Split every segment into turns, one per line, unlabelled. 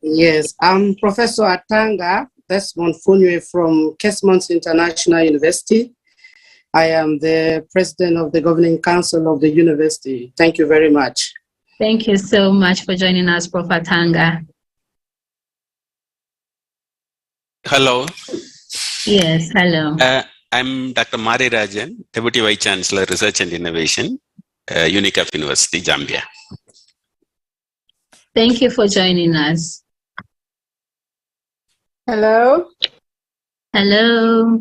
Yes, I'm Professor Atanga Desmond Funwe from Kesmont International University. I am the president of the governing council of the university. Thank you very much.
Thank you so much for joining us, Prof. Atanga.
Hello.
Yes, hello.
I'm Dr. Mari Rajan, Deputy Vice Chancellor, Research and Innovation, UNICEF University, Zambia.
Thank you for joining us.
Hello.
Hello.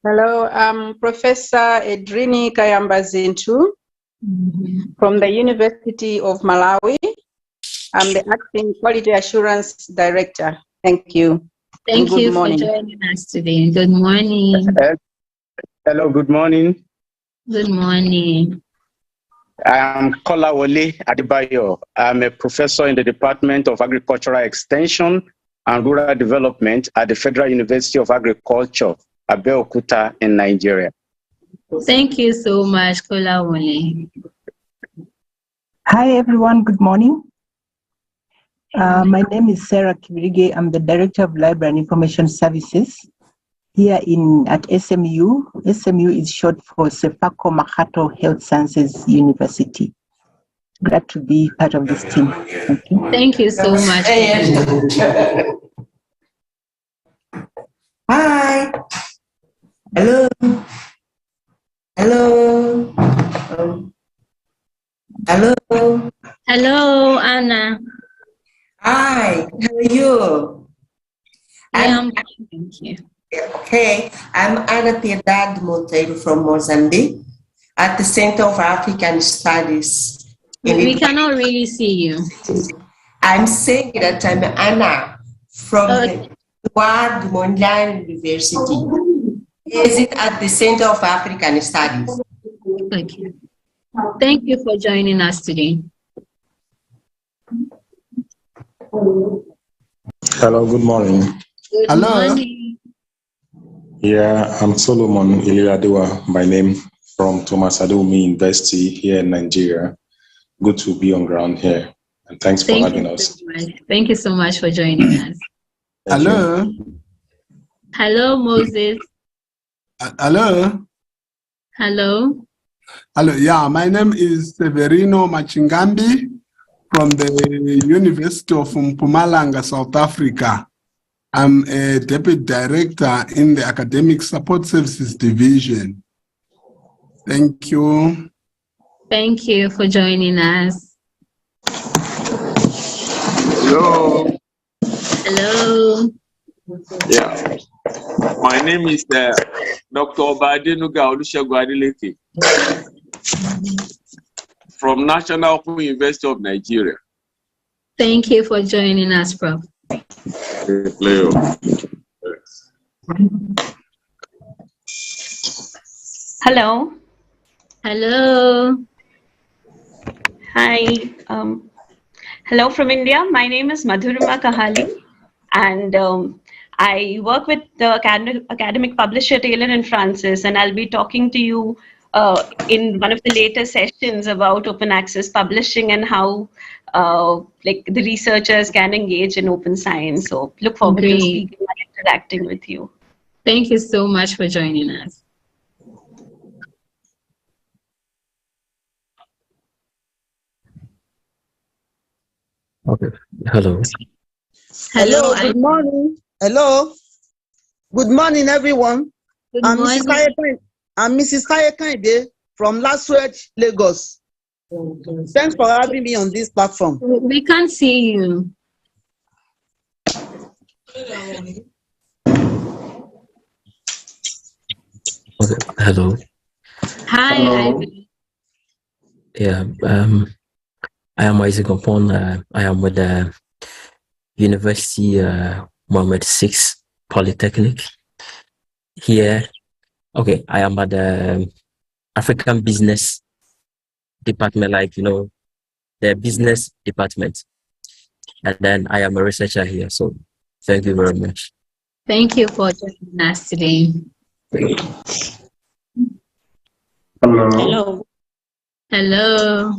Hello, I'm Professor Edrini Kayamba-Zintu from the University of Malawi. I'm the Acting Quality Assurance Director. Thank you.
Thank you for joining us today. Good morning.
Hello, good morning.
Good morning.
I'm Kolawole Adebayo. I'm a professor in the Department of Agricultural Extension and Rural Development at the Federal University of Agriculture, Abeokuta in Nigeria.
Thank you so much, Kolawole.
Hi, everyone. Good morning. My name is Sarah Kibirige. I'm the Director of Library and Information Services here at SMU. SMU is short for Sefako Makato Health Sciences University. Glad to be part of this team. Thank you.
Thank you so much.
Hi. Hello. Hello. Hello.
Hello, Anna.
Hi, how are you?
I'm fine, thank you.
Okay, I'm Ana Piedade Monteiro from Mozambique at the Center of African Studies.
We cannot really see you.
I'm saying that I'm Anna from the Edouard Mondlane University. Is it at the Center of African Studies?
Okay. Thank you for joining us today.
Hello, good morning.
Good morning.
Yeah, I'm Solomon Iliadewa by name from Thomas Adewumi University here in Nigeria. Good to be on ground here. And thanks for having us.
Thank you so much for joining us.
Hello.
Hello, Moses.
Hello.
Hello.
Hello. Yeah, my name is Severino Machingambi from the University of Mpumalanga, South Africa. I'm a Deputy Director in the Academic Support Services Division. Thank you.
Thank you for joining us.
Hello.
Hello.
Yeah. My name is Dr. Obadenuga Olusegun Adeleke from National Open University of Nigeria.
Thank you for joining us, Prof.
Hello.
Hello.
Hi. Hello from India. My name is Madhurima Kahali, and I work with the academic publisher Taylor and Francis, and I'll be talking to you in one of the later sessions about open access publishing and how like the researchers can engage in open science. So look forward to speaking and interacting with you.
Thank you so much for joining us.
Okay. Hello.
Hello. Good morning. Hello. Good morning, everyone. I'm Mrs. Kayekande from Laswedge, Lagos. Thanks for having me on this platform.
We can't see you.
Okay. Hello.
Hi.
Hello. Yeah. I am Isaac Ompon. I am with the University Mohammed VI Polytechnic here. Okay, I am at the African Business Department, like, you know, the business department. And then I am a researcher here. So thank you very much.
Thank you for joining us today.
Hello.
Hello.
Hello.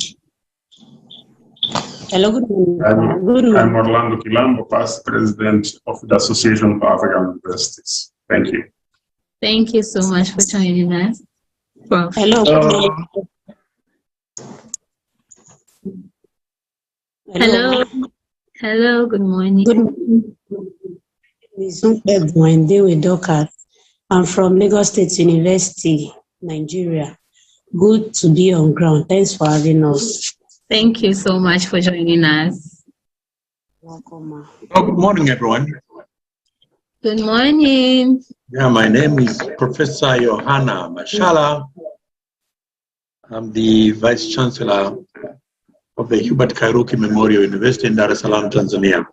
Hello, good morning.
I'm Orlando Kilambo, past president of the Association of African Universities. Thank you.
Thank you so much for joining us. Prof.
Hello, good morning.
Hello. Hello, good morning.
Good morning. I'm from Lagos State University, Nigeria. Good to be on ground. Thanks for having us.
Thank you so much for joining us.
Welcome.
Oh, good morning, everyone.
Good morning.
Yeah, my name is Professor Johanna Mashala. I'm the Vice Chancellor of the Hubert Kairuki Memorial University in Dar es Salaam, Tanzania.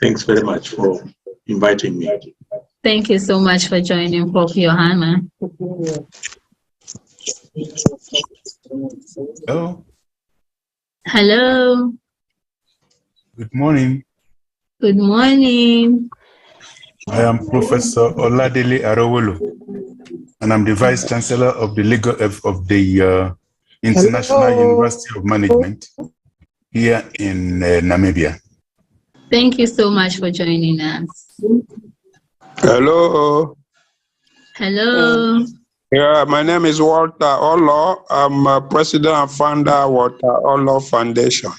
Thanks very much for inviting me.
Thank you so much for joining, Prof. Johanna.
Hello.
Hello.
Good morning.
Good morning.
I am Professor Oladele Arowolo, and I'm the Vice Chancellor of the International University of Management here in Namibia.
Thank you so much for joining us.
Hello.
Hello.
Yeah, my name is Walter Olo. I'm president and founder of Walter Olo Foundation.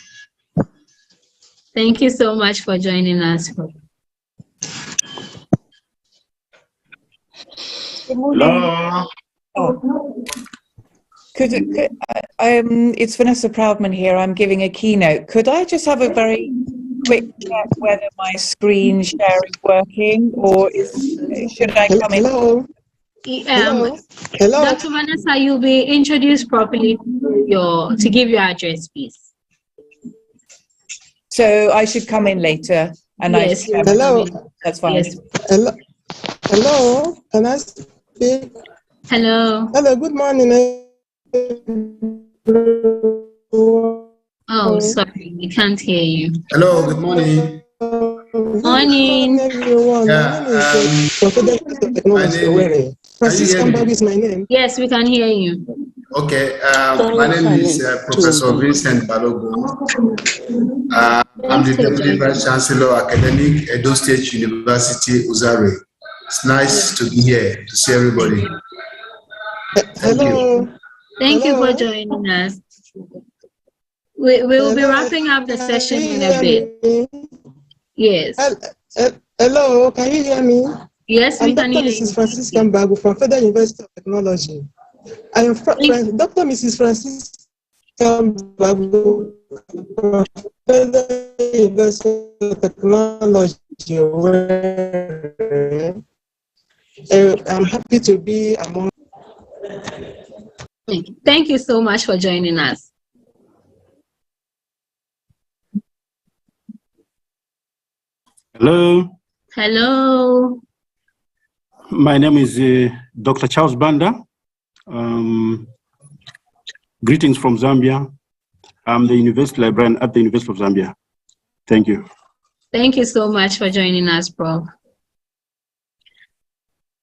Thank you so much for joining us.
Hello. It's Vanessa Proudman here. I'm giving a keynote. Could I just have a very quick check whether my screen share is working, or should I come in?
Hello. Dr. Vanessa, you'll be introduced properly to give your address, please.
So I should come in later, and
yes,
hello. That's fine.
Yes.
Hello. Can I speak?
Hello.
Hello. Good morning.
Oh, sorry, we can't hear you.
Hello. Good morning.
Morning.
Everyone. Francis Kambab is my name.
Yes, we can hear you.
Okay. My name is Professor Vincent Balogun. I'm the Deputy Vice Chancellor Academic, Edo State University, Uzare. It's nice to be here to see everybody.
Hello.
Thank you for joining us. We will be wrapping up the session in a bit. Yes.
Hello, can you hear me?
Yes, we can hear you.
Mrs. Francis Kambagu from Federal University of Technology. I am Dr. Mrs. Francis Kambagu from Federal University of Technology. I'm happy to be among.
Thank you so much for joining us.
Hello.
Hello.
My name is Dr. Charles Banda. Greetings from Zambia. I'm the University Librarian at the University of Zambia. Thank you.
Thank you so much for joining us, Prof.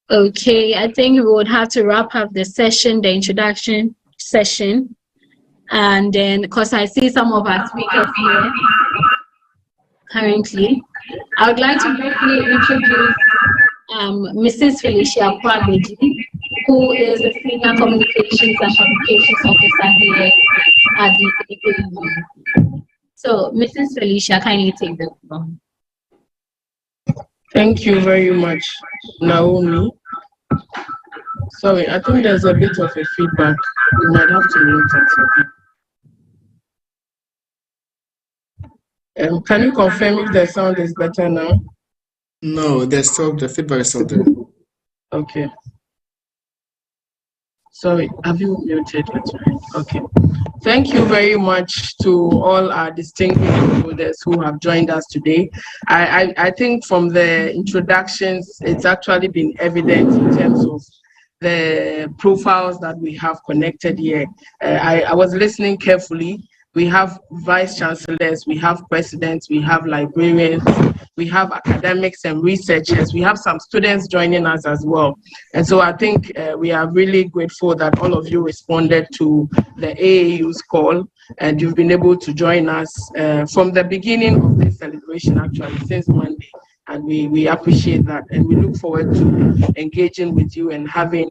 Okay, I think we would have to wrap up the session, the introduction session. And then, because I see some of our speakers here currently, I would like to briefly introduce Mrs. Felicia Kwabeji, who is the Senior Communications and Publications Officer here at the AAU. So, Mrs. Felicia, kindly take the floor.
Thank you very much, Naomi. Sorry, I think there's a bit of a feedback. You might have to mute it. Can you confirm if the sound is better now?
No, there's still the feedback is still there.
Okay. Sorry, have you muted it? Okay. Thank you very much to all our distinguished holders who have joined us today. I think from the introductions, it's actually been evident in terms of the profiles that we have connected here. I was listening carefully. We have vice chancellors, we have presidents, we have librarians, we have academics and researchers, we have some students joining us as well. And so I think we are really grateful that all of you responded to the AAU's call and you've been able to join us from the beginning of this celebration, actually, since Monday. And we appreciate that, and we look forward to engaging with you and having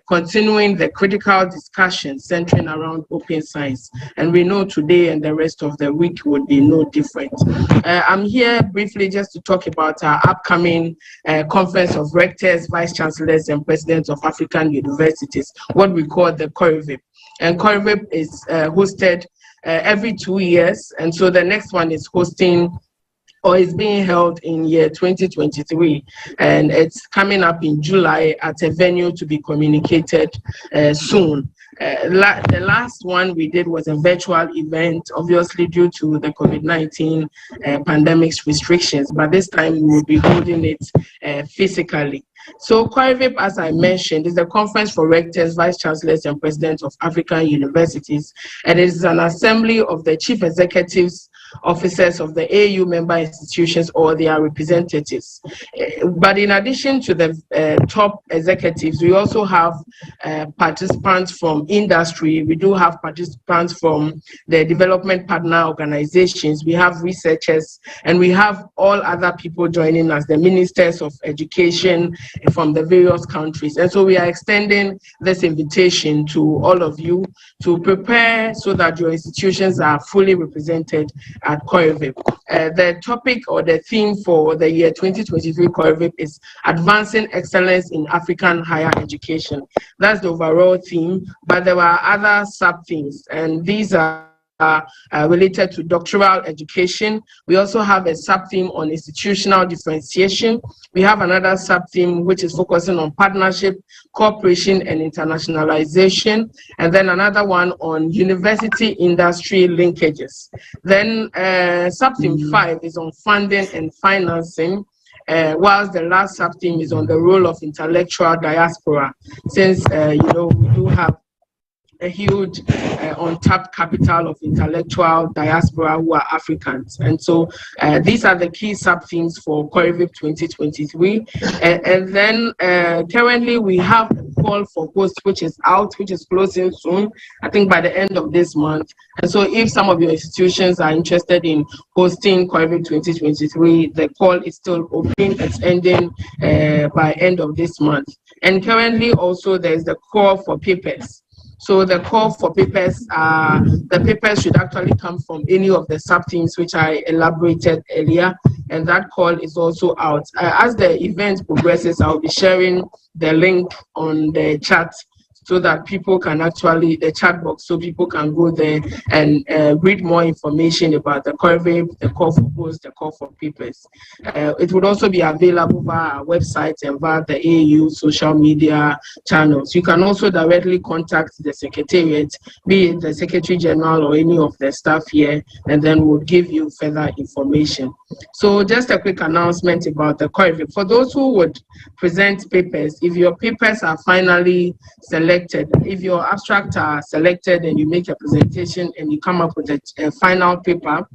continuing the critical discussion centering around open science. And we know today and the rest of the week would be no different. I'm here briefly just to talk about our upcoming Conference of Rectors, Vice Chancellors, and Presidents of African Universities, what we call the COREVIP. And COREVIP is hosted every 2 years, and so the next one is hosting or is being held in year 2023, and it's coming up in July at a venue to be communicated soon. The last one we did was a virtual event, obviously due to the COVID-19 pandemic's restrictions, but this time we will be holding it physically. So COREVIP, as I mentioned, is a conference for rectors, vice chancellors, and presidents of African universities, and it is an assembly of the chief executives, officers of the AU member institutions or their representatives. But in addition to the top executives, we also have participants from industry. We do have participants from the development partner organizations. We have researchers, and we have all other people joining us, the ministers of education from the various countries. And so we are extending this invitation to all of you to prepare so that your institutions are fully represented at COREVIP. The topic or the theme for the year 2023 COREVIP is Advancing Excellence in African Higher Education. That's the overall theme, but there are other sub-themes, and these are related to doctoral education. We also have a sub-theme on institutional differentiation. We have another sub-theme which is focusing on partnership, cooperation, and internationalization. And then another one on university-industry linkages. Then sub-theme 5 is on funding and financing. Whilst the last sub-theme is on the role of intellectual diaspora, since we do have a huge untapped capital of intellectual diaspora who are Africans. And so these are the key sub-themes for COREVIP 2023. And then currently we have a call for hosts, which is out, which is closing soon, I think by the end of this month. And so if some of your institutions are interested in hosting COREVIP 2023, the call is still open. It's ending by end of this month. And currently also there's the call for papers. So the call for papers, the papers should actually come from any of the sub-themes which I elaborated earlier, and that call is also out. As the event progresses, I'll be sharing the link on the chat so that people can actually, the chat box, so people can go there and read more information about the COREVIP, the call for posts, the call for papers. It would also be available via our website and via the AU social media channels. You can also directly contact the Secretariat, be it the Secretary General or any of the staff here, and then we'll give you further information. So just a quick announcement about the COREVIP. For those who would present papers, if your papers are finally selected, if your abstracts are selected and you make a presentation and you come up with a final paper,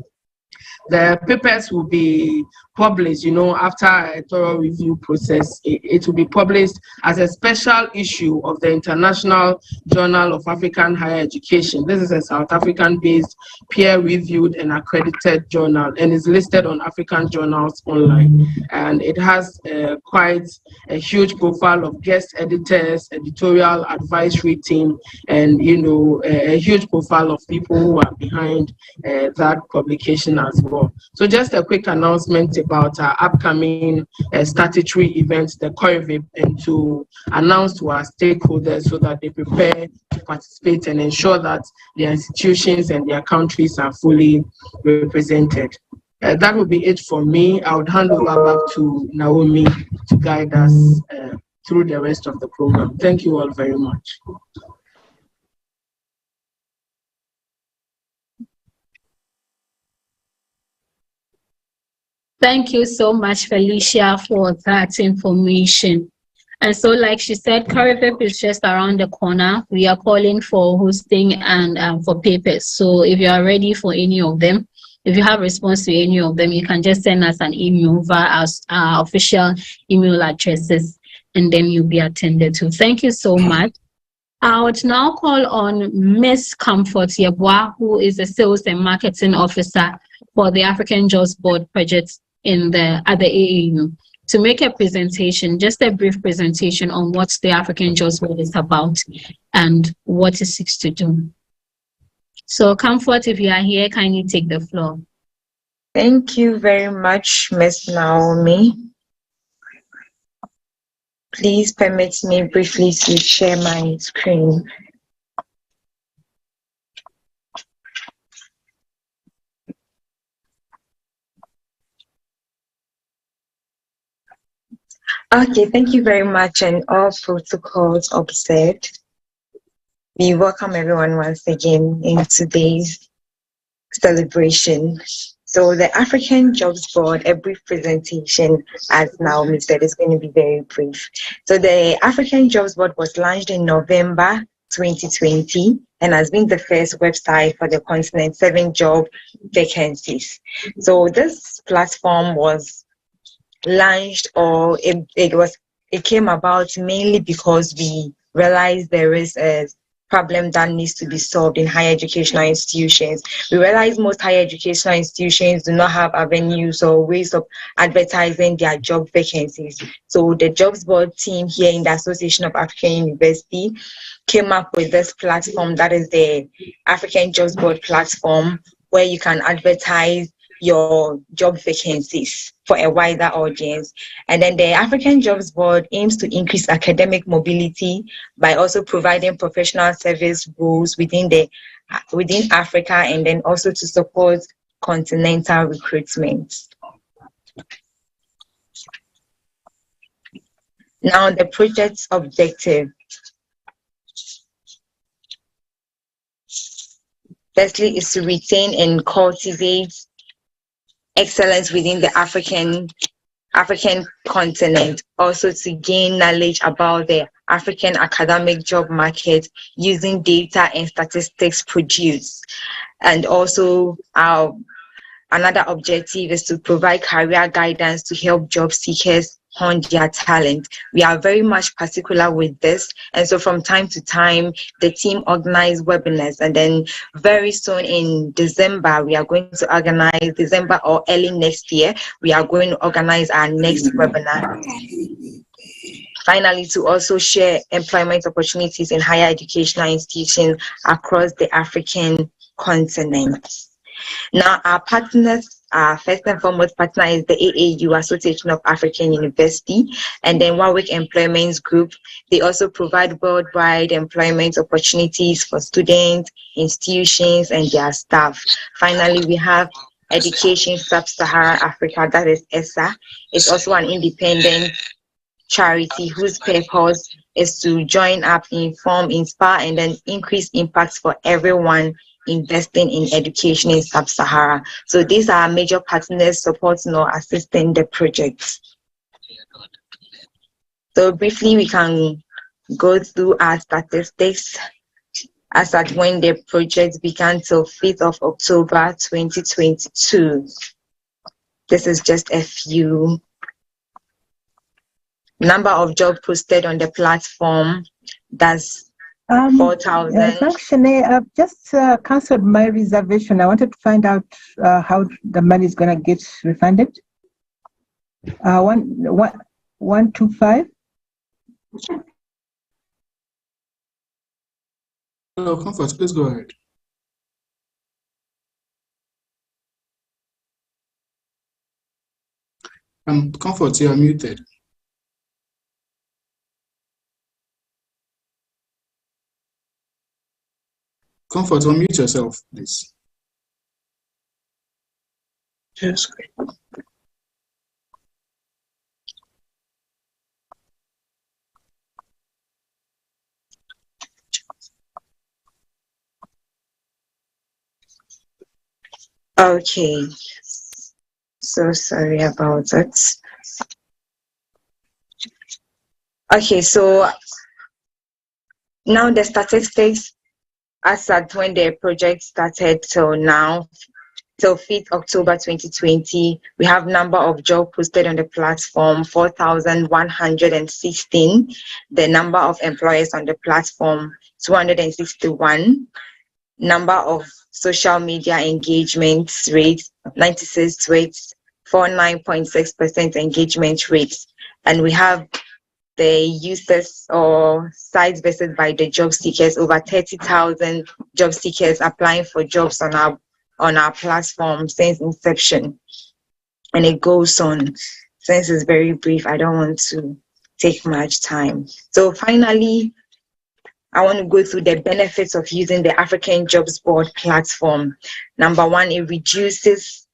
the papers will be published, after a thorough review process. It will be published as a special issue of the International Journal of African Higher Education. This is a South African-based, peer-reviewed and accredited journal, and is listed on African Journals Online. And it has quite a huge profile of guest editors, editorial advisory team, and a huge profile of people who are behind that publication as well. So just a quick announcement about our upcoming statutory events, the COREVIP, and to announce to our stakeholders so that they prepare to participate and ensure that their institutions and their countries are fully represented. That would be it for me. I would hand over back to Naomi to guide us through the rest of the program. Thank you all very much.
Thank you so much, Felicia, for that information. And so, like she said, COREVIP is just around the corner. We are calling for hosting and for papers. So if you are ready for any of them, if you have response to any of them, you can just send us an email via our official email addresses, and then you'll be attended to. Thank you so much. I would now call on Ms. Comfort Yeboah, who is the Sales and Marketing Officer for the African Jobs Board project at the AAU, to make a presentation, just a brief presentation on what the African Jobs Board is about and what it seeks to do. So Comfort, if you are here, kindly take the floor.
Thank you very much, Ms. Naomi. Please permit me briefly to share my screen. Okay, thank you very much, and all protocols observed. We welcome everyone once again in today's celebration. So the African Jobs Board, a brief presentation, as Naomi said, is going to be very brief. So the African Jobs Board was launched in November 2020 and has been the first website for the continent serving job vacancies. So this platform was launched, or it came about mainly because we realized there is a problem that needs to be solved in higher educational institutions. We realize most higher educational institutions do not have avenues or ways of advertising their job vacancies. So the Jobs Board team here in the Association of African University came up with this platform, that is the African Jobs Board platform, where you can advertise your job vacancies for a wider audience. And then the African Jobs Board aims to increase academic mobility by also providing professional service roles within Africa, and then also to support continental recruitment. Now, the project's objective. Firstly, is to retain and cultivate excellence within the African continent, also to gain knowledge about the African academic job market using data and statistics produced. And also another objective is to provide career guidance to help job seekers hone their talent. We are very much particular with this, and so from time to time the team organize webinars, and then very soon in December we are going to organize, December or early next year, we are going to organize our next webinar. Finally, to also share employment opportunities in higher educational institutions across the African continent. Now, our partners, our first and foremost partner is the AAU, Association of African University, and then Warwick Employment Group. They also provide worldwide employment opportunities for students, institutions, and their staff. Finally, we have Education Sub-Saharan Africa, that is ESSA. It's also an independent charity whose purpose is to join up, inform, inspire, and then increase impacts for everyone investing in education in Sub-Sahara. So these are major partners supporting or assisting the project. So briefly, we can go through our statistics as at when the project began till 5th of October 2022. This is just a few. Number of jobs posted on the platform, that's 4,000.
Actually, I've just cancelled my reservation. I wanted to find out how the money is going to get refunded. 125.
No, Comfort, please go ahead. Comfort, you are muted. Comfort, unmute yourself, please.
Yes. Okay. So sorry about that. Okay, so now the statistics as at when the project started till now, till 5th October 2020, we have number of jobs posted on the platform, 4,116. The number of employers on the platform, 261. Number of social media engagement rates, 96 tweets, 49.6% engagement rates. And we have the users or sites visited by the job seekers, over 30,000 job seekers applying for jobs on our platform since inception. And it goes on. Since it's very brief, I don't want to take much time. So finally, I want to go through the benefits of using the African Jobs Board platform. Number one, it reduces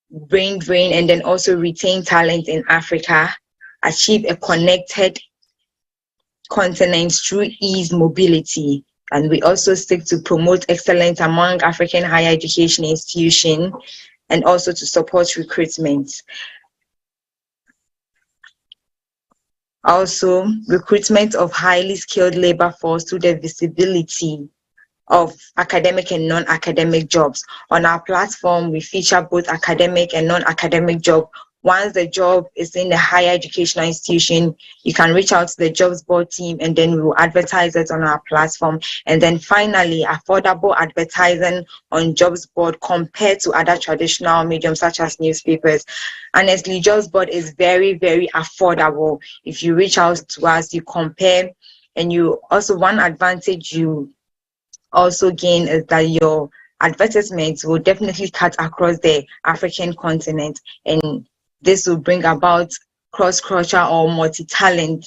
brain drain and then also retain talent in Africa, achieve a connected continent through ease mobility. And we also seek to promote excellence among African higher education institutions and also to support recruitment. Also, recruitment of highly skilled labor force through the visibility of academic and non-academic jobs. On our platform, we feature both academic and non-academic jobs. Once the job is in the higher educational institution, you can reach out to the Jobs Board team and then we will advertise it on our platform. And then finally, affordable advertising on Jobs Board compared to other traditional mediums such as newspapers. Honestly, Jobs Board is very, very affordable. If you reach out to us, you compare, and you also, one advantage you also gain is that your advertisements will definitely cut across the African continent, and this will bring about cross-cultural or multi-talent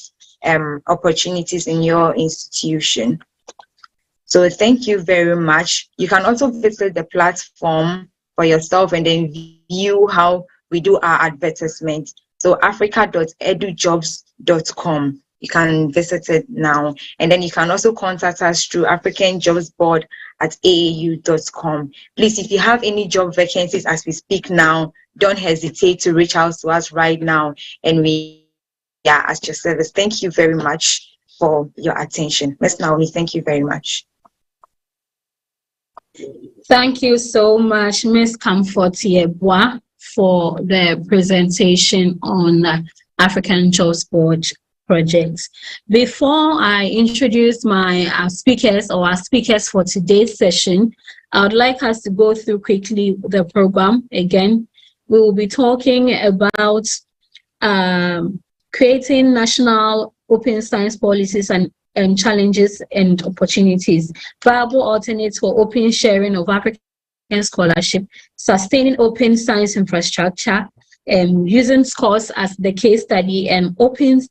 opportunities in your institution. So thank you very much. You can also visit the platform for yourself and then view how we do our advertisement. So africa.edujobs.com. You can visit it now. And then you can also contact us through africanjobsboard@aau.com. Please, if you have any job vacancies as we speak now, don't hesitate to reach out to us right now. And we are at your service. Thank you very much for your attention. Ms. Naomi, thank you very much.
Thank you so much, Ms. Comfort Yeboah, for the presentation on African Jobs Board projects. Before I introduce my speakers for today's session, I would like us to go through quickly the program. Again, we will be talking about creating national open science policies and challenges and opportunities, viable alternates for open sharing of African scholarship, sustaining open science infrastructure, using scores as the case study, and open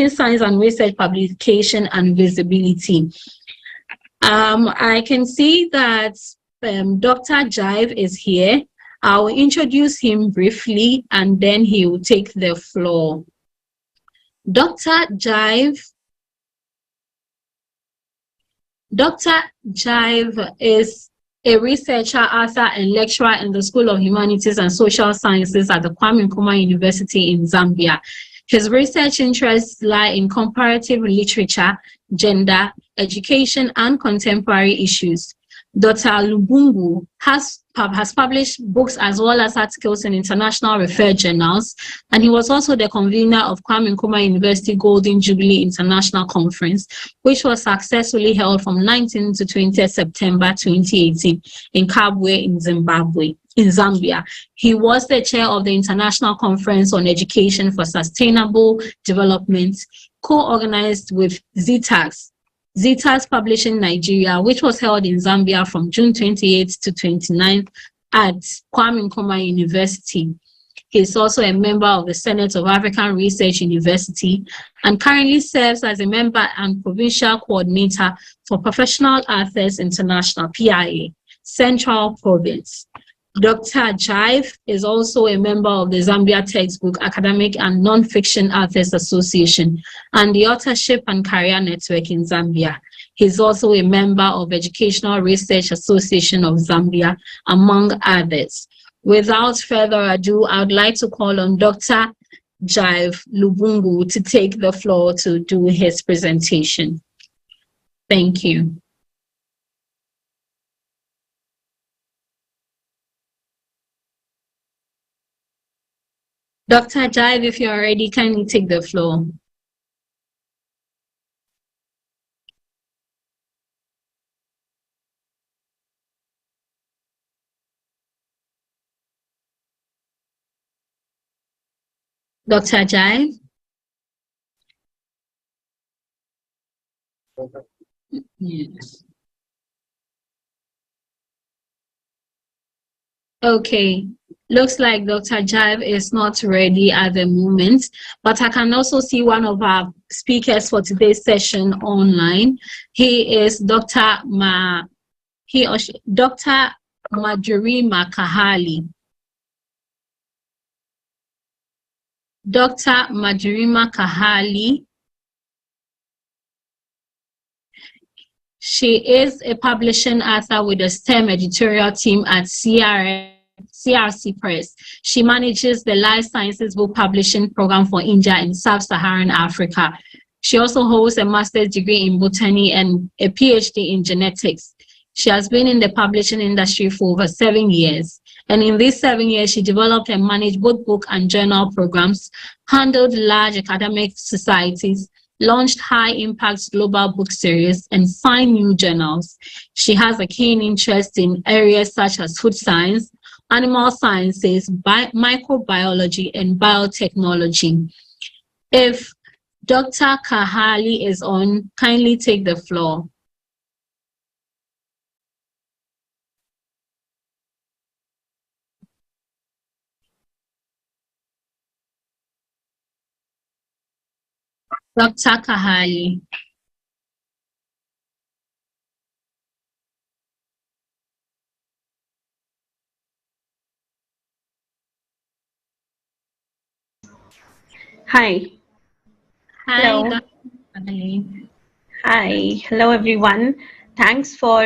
science and research publication and visibility. I can see that Dr. Jive is here. I will introduce him briefly and then he will take the floor. Dr. Jive is a researcher, author, and lecturer in the School of Humanities and Social Sciences at the Kwame Nkrumah University in Zambia. His research interests lie in comparative literature, gender, education, and contemporary issues. Dr. Lubungu has published books as well as articles in international referred journals, and he was also the convener of Kwame Nkrumah University Golden Jubilee International Conference, which was successfully held from 19 to 20 September 2018 in Kabwe in Zambia. He was the chair of the International Conference on Education for Sustainable Development, co-organized with ZITAS Publishing Nigeria, which was held in Zambia from June 28 to 29 at Kwame Nkrumah University. He is also a member of the Senate of African Research University and currently serves as a member and provincial coordinator for Professional Authors International, PIA, Central Province. Dr. Jive is also a member of the Zambia Textbook Academic and Non-Fiction Authors Association and the Authorship and Career Network in Zambia. He's also a member of Educational Research Association of Zambia, among others. Without further ado, I would like to call on Dr. Jive Lubungu to take the floor to do his presentation. Thank you. Dr. Ajaib, if you're ready, kindly take the floor. Dr. Ajaib? Yes. Okay. Looks like Dr. Ajaib is not ready at the moment, but I can also see one of our speakers for today's session online. He is Dr. Dr. Majurima Kahali. Dr. Majurima Kahali. She is a publishing author with the STEM editorial team at CRC Press. She manages the Life Sciences Book Publishing Program for India and Sub-Saharan Africa. She also holds a master's degree in botany and a PhD in genetics. She has been in the publishing industry for over 7 years. And in these 7 years, she developed and managed both book and journal programs, handled large academic societies, launched high-impact global book series, and signed new journals. She has a keen interest in areas such as food science, animal sciences, microbiology, and biotechnology. If Dr. Kahali is on, kindly take the floor. Dr. Kahali.
Hi.
Hi,
Hello.
Dr. Kahali.
Hi. Hello, everyone. Thanks for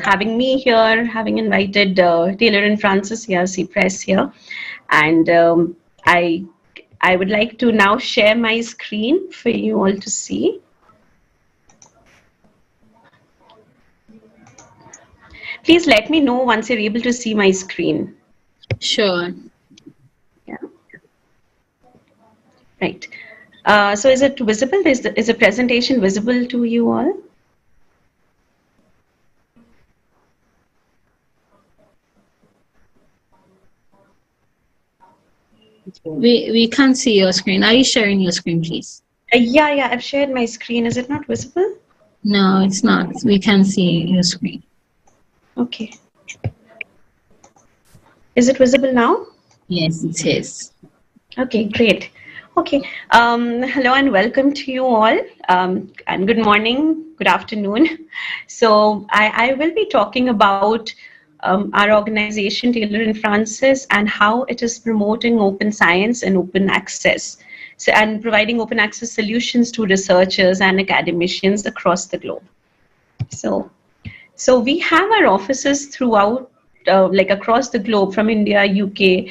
having me here, having invited Taylor and Francis CRC Press here. And I would like to now share my screen for you all to see. Please let me know once you're able to see my screen.
Sure.
Yeah. Right. So is it visible? Is the presentation visible to you all?
We can't see your screen. Are you sharing your screen, please?
Yeah, I've shared my screen. Is it not visible?
No, it's not. We can't see your screen.
Okay. Is it visible now?
Yes, it is.
Okay, great. Okay. Hello and welcome to you all. And good morning, good afternoon. So I will be talking about our organization, Taylor and Francis, and how it is promoting open science and open access. So, and providing open access solutions to researchers and academicians across the globe. So we have our offices throughout, like across the globe, from India, UK.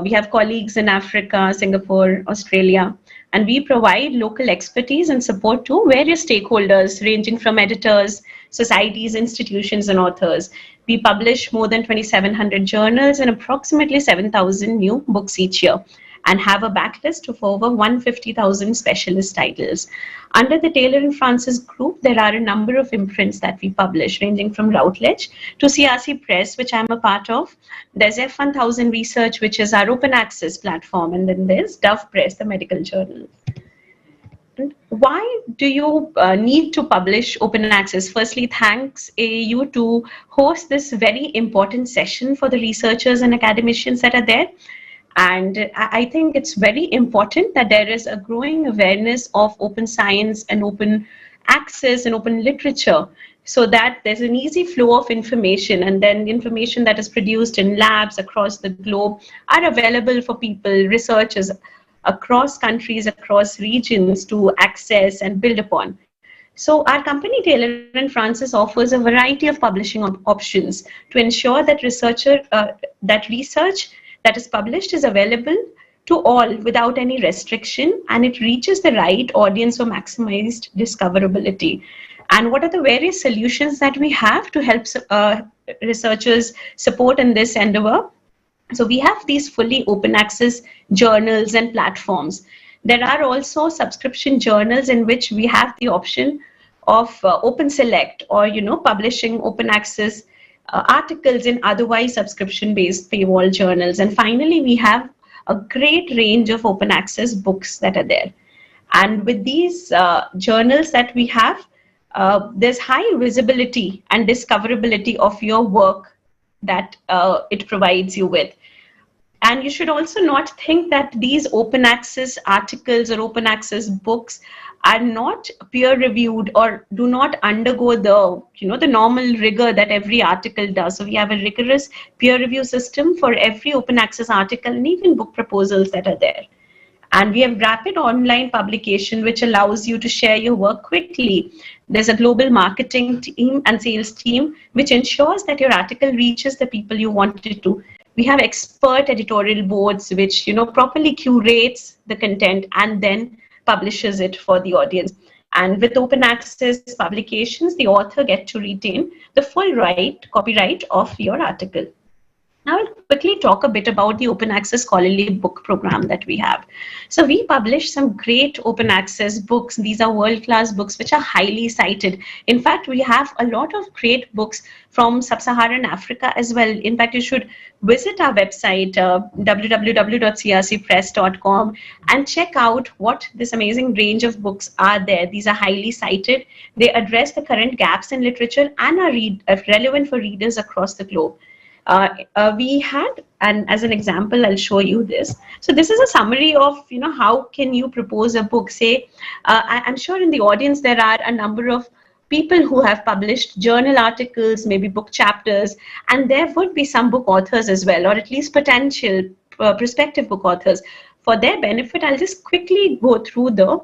We have colleagues in Africa, Singapore, Australia, and we provide local expertise and support to various stakeholders ranging from editors, societies, institutions, and authors. We publish more than 2,700 journals and approximately 7,000 new books each year, and have a backlist of over 150,000 specialist titles. Under the Taylor and Francis group, there are a number of imprints that we publish, ranging from Routledge to CRC Press, which I'm a part of. There's F1000 Research, which is our open access platform, and then there's Dove Press, the medical journal. Why do you need to publish open access? Firstly, thanks AAU to host this very important session for the researchers and academicians that are there. And I think it's very important that there is a growing awareness of open science and open access and open literature, so that there's an easy flow of information, and then information that is produced in labs across the globe are available for people, researchers across countries, across regions to access and build upon. So our company, Taylor and Francis, offers a variety of publishing options to ensure that research that is published is available to all without any restriction, and it reaches the right audience for maximized discoverability. And what are the various solutions that we have to help researchers support in this endeavor? So we have these fully open access journals and platforms. There are also subscription journals in which we have the option of open select, or publishing open access articles in otherwise subscription based paywall journals. And finally, we have a great range of open access books that are there. And with these journals that we have, there's high visibility and discoverability of your work that it provides you with. And you should also not think that these open access articles or open access books are not peer reviewed or do not undergo the normal rigor that every article does. So we have a rigorous peer review system for every open access article and even book proposals that are there. And we have rapid online publication, which allows you to share your work quickly. There's a global marketing team and sales team, which ensures that your article reaches the people you want it to. We have expert editorial boards, which properly curates the content and then publishes it for the audience. And with open access publications, the author gets to retain the full copyright of your article. Now I'll quickly talk a bit about the open access scholarly book program that we have. So we publish some great open access books. These are world-class books which are highly cited. In fact, we have a lot of great books from sub-Saharan Africa as well. In fact, you should visit our website, www.crcpress.com, and check out what this amazing range of books are there. These are highly cited. They address the current gaps in literature and are relevant for readers across the globe. We had, and as an example, I'll show you this. So this is a summary of, how can you propose a book? Say, I'm sure in the audience there are a number of people who have published journal articles, maybe book chapters, and there would be some book authors as well, or at least potential prospective book authors. For their benefit, I'll just quickly go through the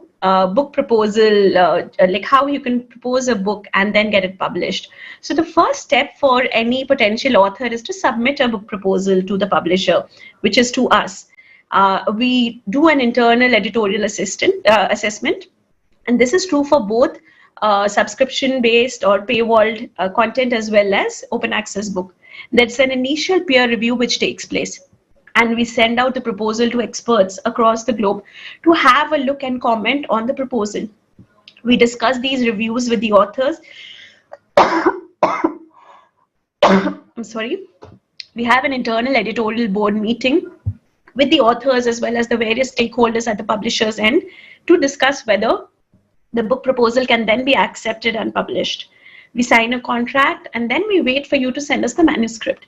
book proposal, like how you can propose a book and then get it published. So the first step for any potential author is to submit a book proposal to the publisher, which is to us. We do an internal editorial assessment, and this is true for both subscription-based or paywalled content as well as open access book. There's an initial peer review which takes place, and we send out the proposal to experts across the globe to have a look and comment on the proposal. We discuss these reviews with the authors. I'm sorry. We have an internal editorial board meeting with the authors as well as the various stakeholders at the publisher's end to discuss whether the book proposal can then be accepted and published. We sign a contract, and then we wait for you to send us the manuscript.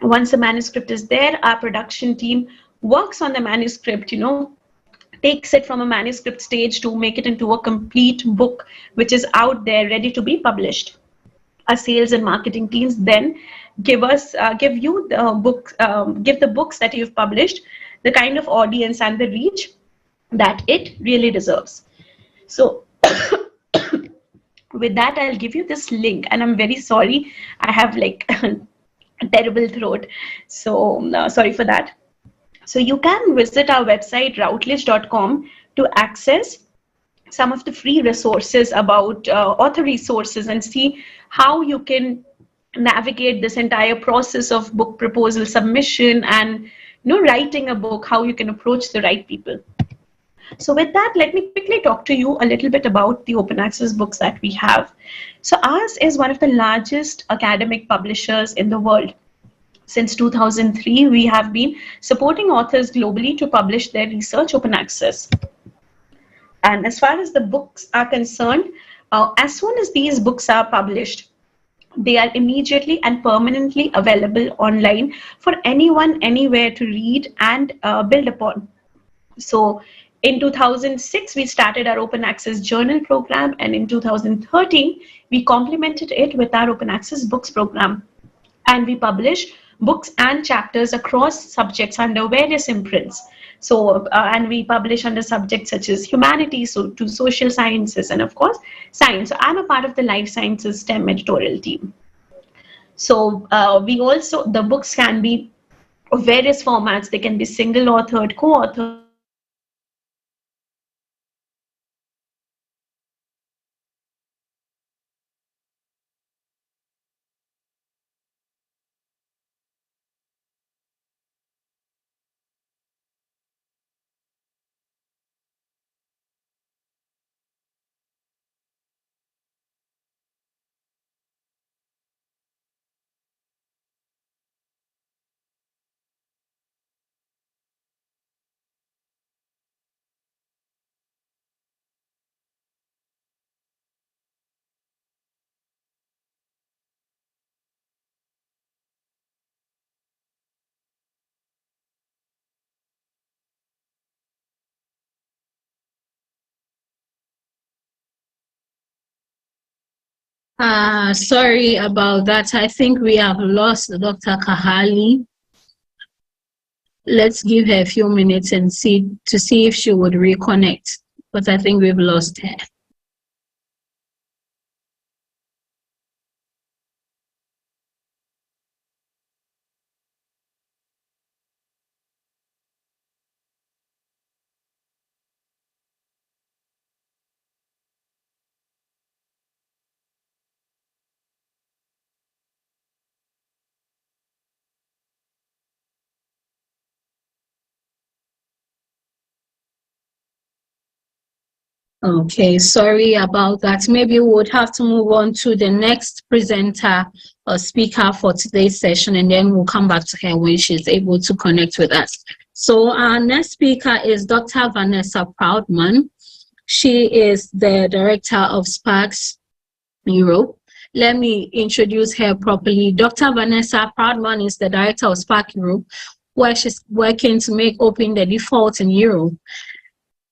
Once the manuscript is there, our production team works on the manuscript, takes it from a manuscript stage to make it into a complete book, which is out there ready to be published. Our sales and marketing teams then give you the book, give the books that you've published the kind of audience and the reach that it really deserves. So with that, I'll give you this link, and I'm very sorry, I have like a terrible throat, so sorry for that. So you can visit our website routledge.com to access some of the free resources about author resources and see how you can navigate this entire process of book proposal submission and writing a book, how you can approach the right people. So with that, let me quickly talk to you a little bit about the open access books that we have. So ours is one of the largest academic publishers in the world. Since 2003, we have been supporting authors globally to publish their research open access. And as far as the books are concerned, as soon as these books are published, they are immediately and permanently available online for anyone, anywhere to read and build upon. So in 2006, we started our open access journal program, and in 2013, we complemented it with our open access books program. And we publish books and chapters across subjects under various imprints. So, and we publish under subjects such as humanities, so to social sciences, and of course, science. So I'm a part of the life sciences STEM editorial team. So we also, the books can be of various formats. They can be single authored, co-authored,
Sorry about that. I think we have lost Dr. Kahali. Let's give her a few minutes and see if she would reconnect. But I think we've lost her. Okay, sorry about that. Maybe we would have to move on to the next presenter or speaker for today's session, and then we'll come back to her when she's able to connect with us. So our next speaker is Dr. Vanessa Proudman. She is the director of SPARX Europe. Let me introduce her properly. Dr. Vanessa Proudman is the director of SPARX Europe, where she's working to make open the default in Europe.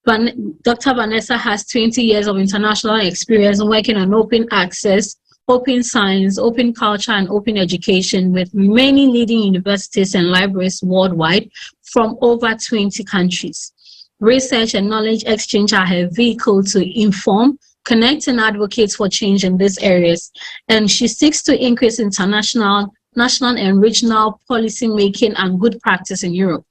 Dr. Vanessa has 20 years of international experience working on open access, open science, open culture, and open education with many leading universities and libraries worldwide from over 20 countries. Research and knowledge exchange are her vehicle to inform, connect, and advocate for change in these areas. And she seeks to increase international, national, and regional policy making and good practice in Europe.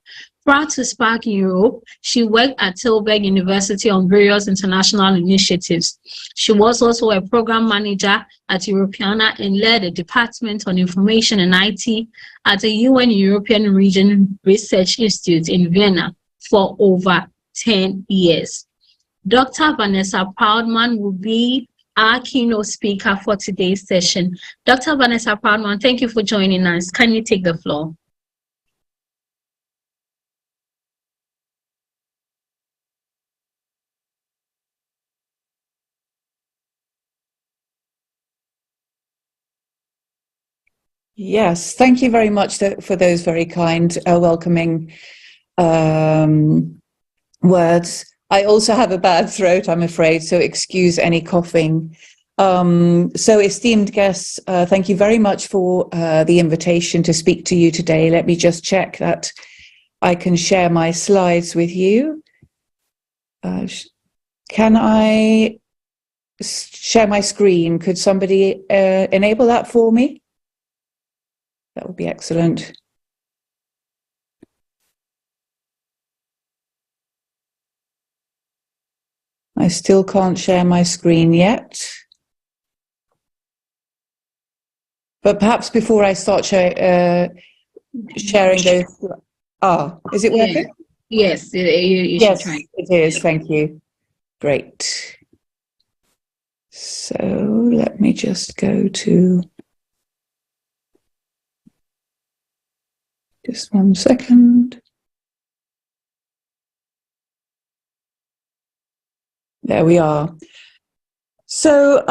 Prior to SPARX Europe, she worked at Tilburg University on various international initiatives. She was also a program manager at Europeana and led a department on information and IT at the UN European Region Research Institute in Vienna for over 10 years. Dr. Vanessa Proudman will be our keynote speaker for today's session. Dr. Vanessa Proudman, thank you for joining us. Can you take the floor?
Yes, thank you very much for those very kind, welcoming words. I also have a bad throat, I'm afraid, so excuse any coughing. So esteemed guests, thank you very much for the invitation to speak to you today. Let me just check that I can share my slides with you. Can I share my screen? Could somebody enable that for me? That would be excellent. I still can't share my screen yet. But perhaps before I start sharing those... is it working?
Yes, you
yes,
should try.
It is. Thank you. Great. So let me just go to... Just 1 second. There we are. So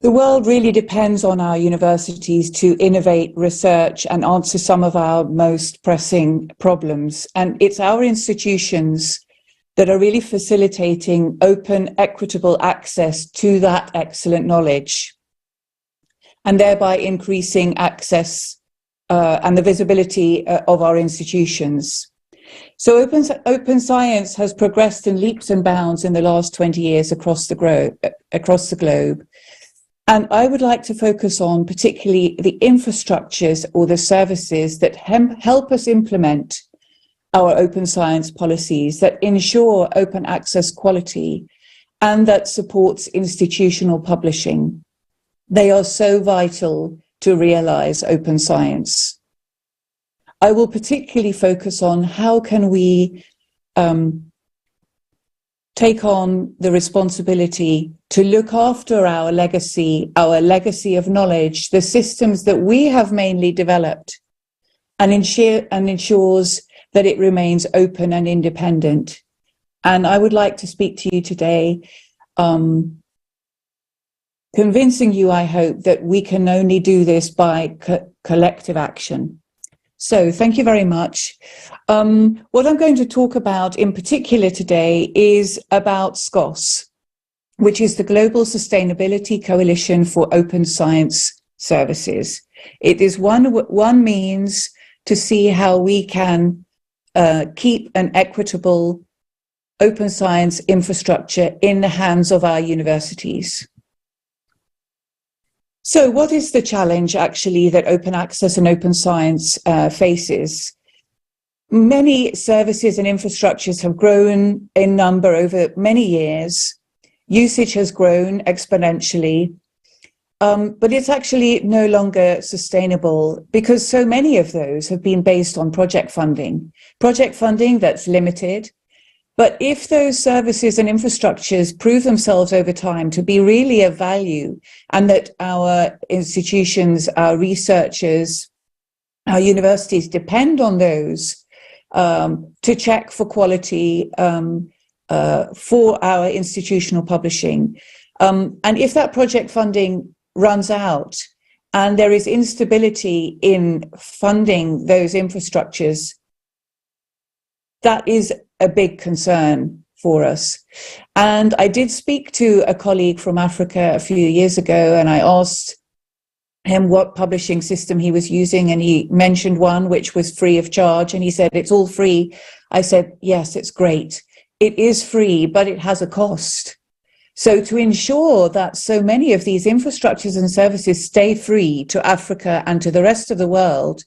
the world really depends on our universities to innovate, research, and answer some of our most pressing problems. And it's our institutions that are really facilitating open, equitable access to that excellent knowledge, and thereby increasing access and the visibility of our institutions. So open science has progressed in leaps and bounds in the last 20 years across the globe. And I would like to focus on particularly the infrastructures or the services that help us implement our open science policies, that ensure open access quality, and that supports institutional publishing. They are so vital to realize open science. I will particularly focus on how can we take on the responsibility to look after our legacy of knowledge, the systems that we have mainly developed, and ensures that it remains open and independent. And I would like to speak to you today, convincing you, I hope, that we can only do this by collective action. So thank you very much. What I'm going to talk about in particular today is about SCOSS. which is the Global Sustainability Coalition for Open Science Services. It is one means to see how we can keep an equitable open science infrastructure in the hands of our universities. So what is the challenge actually that open access and open science faces? Many services and infrastructures have grown in number over many years. Usage has grown exponentially, but it's actually no longer sustainable because so many of those have been based on project funding that's limited. But if those services and infrastructures prove themselves over time to be really of value, and that our institutions, our researchers, our universities depend on those to check for quality for our institutional publishing, and if that project funding runs out and there is instability in funding those infrastructures, that is a big concern for us. And I did speak to a colleague from Africa a few years ago, and I asked him what publishing system he was using, and he mentioned one which was free of charge, and he said, it's all free. I said, yes, it's great. It is free, but it has a cost. So to ensure that so many of these infrastructures and services stay free to Africa and to the rest of the world,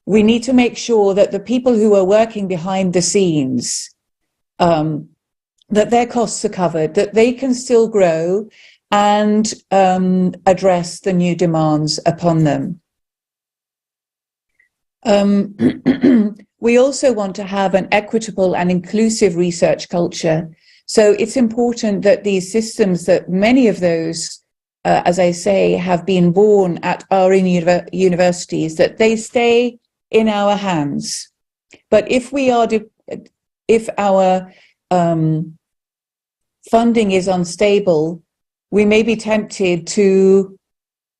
we need to make sure that the people who are working behind the scenes, that their costs are covered, that they can still grow and address the new demands upon them. We also want to have an equitable and inclusive research culture. So it's important that these systems, that many of those, as I say, have been born at our universities, that they stay in our hands. But if our funding is unstable, we may be tempted to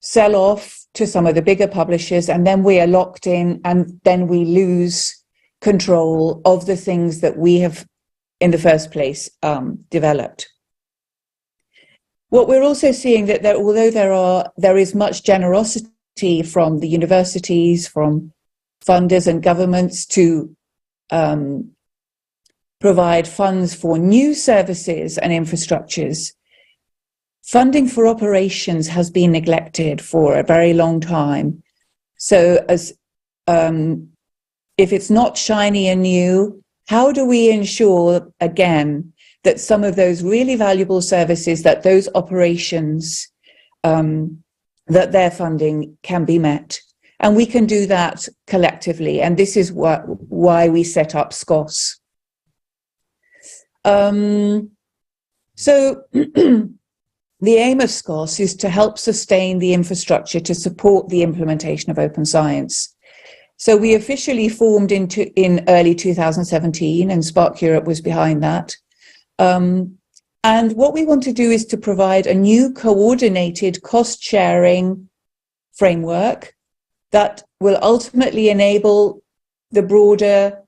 sell off to some of the bigger publishers, and then we are locked in, and then we lose control of the things that we have in the first place developed. What we're also seeing that although there is much generosity from the universities, from funders and governments to provide funds for new services and infrastructures, funding for operations has been neglected for a very long time. So as if it's not shiny and new, how do we ensure, again, that some of those really valuable services, that those operations, that their funding can be met? And we can do that collectively. And this is why we set up SCOSS. So the aim of SCOSS is to help sustain the infrastructure to support the implementation of open science. So we officially formed in early 2017, and Spark Europe was behind that. And what we want to do is to provide a new coordinated cost-sharing framework that will ultimately enable the broader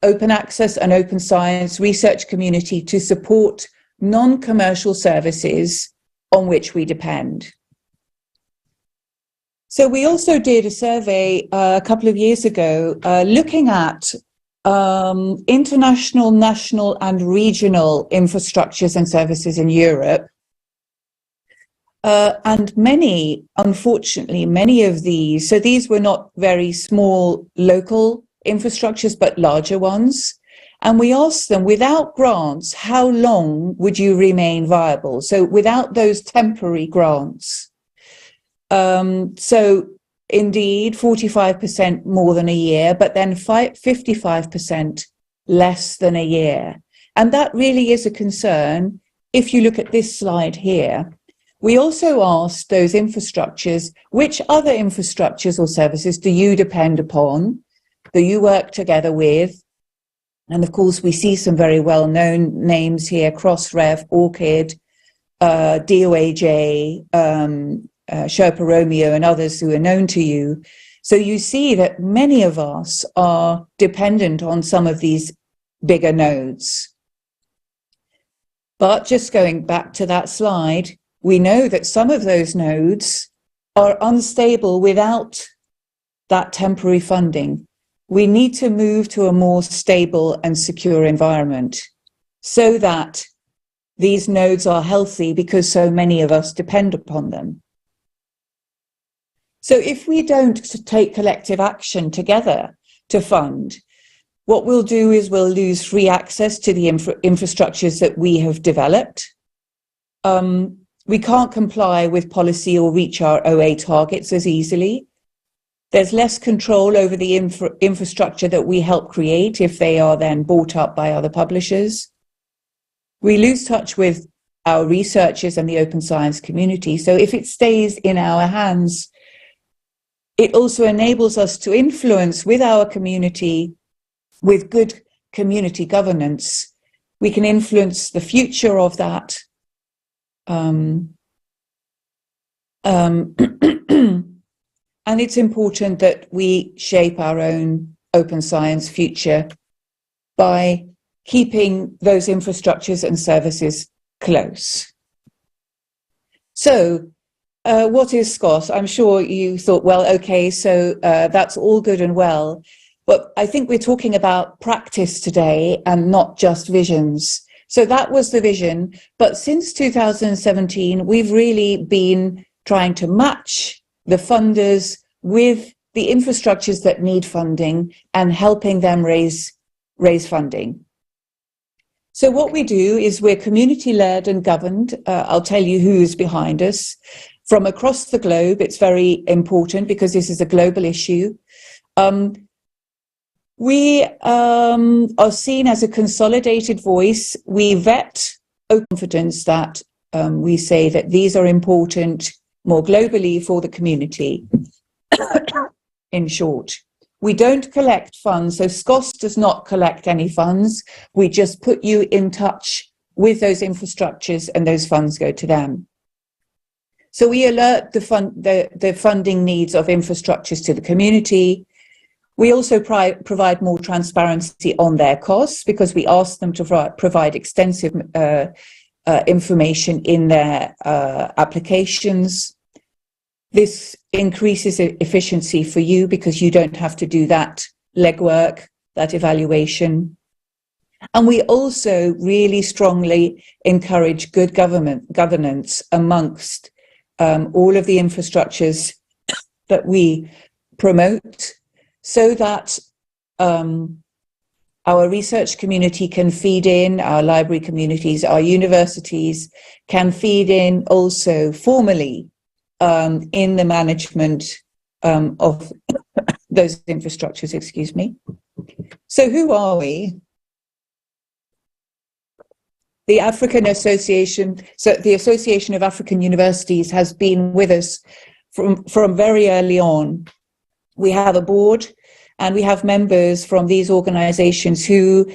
open access and open science research community to support non-commercial services on which we depend. So we also did a survey a couple of years ago looking at international, national and regional infrastructures and services in Europe. And unfortunately, many of these, so these were not very small local infrastructures, but larger ones. And we asked them, without grants, how long would you remain viable? So without those temporary grants. So indeed, 45% more than a year, but then 55% less than a year. And that really is a concern. If you look at this slide here, we also asked those infrastructures, which other infrastructures or services do you depend upon, do you work together with? And of course, we see some very well-known names here, Crossref, ORCID, DOAJ, Sherpa Romeo, and others who are known to you. So you see that many of us are dependent on some of these bigger nodes. But just going back to that slide, we know that some of those nodes are unstable without that temporary funding. We need to move to a more stable and secure environment so that these nodes are healthy, because so many of us depend upon them. So if we don't take collective action together to fund, what we'll do is we'll lose free access to the infrastructures that we have developed. We can't comply with policy or reach our OA targets as easily. There's less control over the infrastructure that we help create if they are then bought up by other publishers. We lose touch with our researchers and the open science community. So if it stays in our hands, it also enables us to influence with our community, with good community governance. We can influence the future of that. And it's important that we shape our own open science future by keeping those infrastructures and services close. So what is SCOSS? I'm sure you thought, well, okay, so that's all good and well, but I think we're talking about practice today and not just visions. So that was the vision, but since 2017, we've really been trying to match the funders with the infrastructures that need funding and helping them raise funding. So what we do is we're community-led and governed. I'll tell you who is behind us. From across the globe, it's very important because this is a global issue. We are seen as a consolidated voice. We vet open confidence that we say that these are important more globally for the community. In short, we don't collect funds. So SCOSS does not collect any funds. We just put you in touch with those infrastructures and those funds go to them. So we alert the funding needs of infrastructures to the community. We also provide more transparency on their costs because we ask them to provide extensive information in their applications. This increases efficiency for you because you don't have to do that legwork, that evaluation. And we also really strongly encourage good governance amongst all of the infrastructures that we promote, so that our research community can feed in, our library communities, our universities can feed in also formally in the management of those infrastructures, excuse me. So who are we? The African Association, so the Association of African Universities has been with us from very early on. We have a board and we have members from these organizations who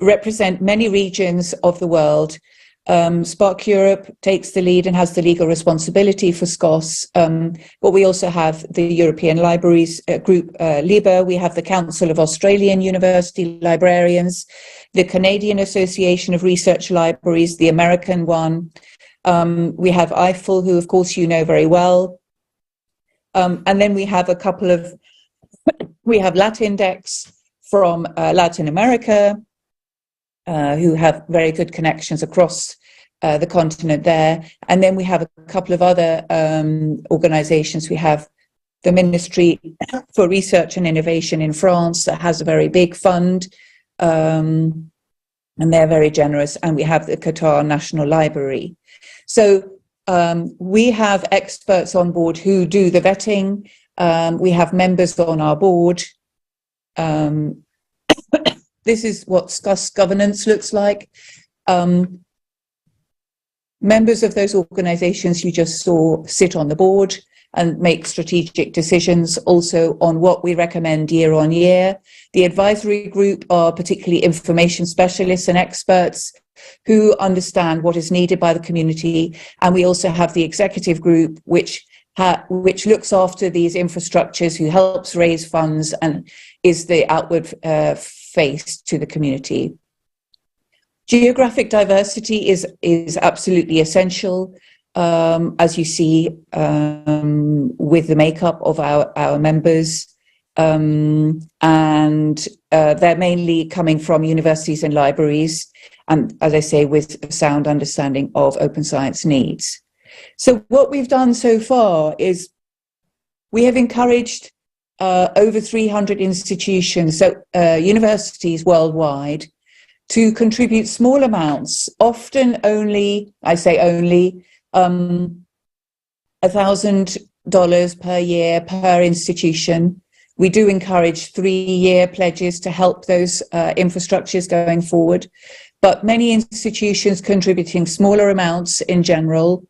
represent many regions of the world. Spark Europe takes the lead and has the legal responsibility for SCOSS, but we also have the European Libraries Group, LIBA, we have the Council of Australian University Librarians, the Canadian Association of Research Libraries, the American one, we have IFL, who of course you know very well, and then we have a couple of, we have Latindex from Latin America, who have very good connections across the continent there. And then we have a couple of other organizations. We have the Ministry for Research and Innovation in France that has a very big fund, and they're very generous. And we have the Qatar National Library. So we have experts on board who do the vetting. We have members on our board. This is what SCOSS governance looks like. Members of those organizations you just saw sit on the board and make strategic decisions also on what we recommend year on year. The advisory group are particularly information specialists and experts who understand what is needed by the community. And we also have the executive group, which looks after these infrastructures, who helps raise funds and is the outward face to the community. Geographic diversity is absolutely essential, as you see with the makeup of our members. And they're mainly coming from universities and libraries, and as I say, with a sound understanding of open science needs. So what we've done so far is we have encouraged over 300 institutions, so universities worldwide, to contribute small amounts, often only, I say only, $1,000 per year per institution. We do encourage 3-year pledges to help those infrastructures going forward, but many institutions contributing smaller amounts in general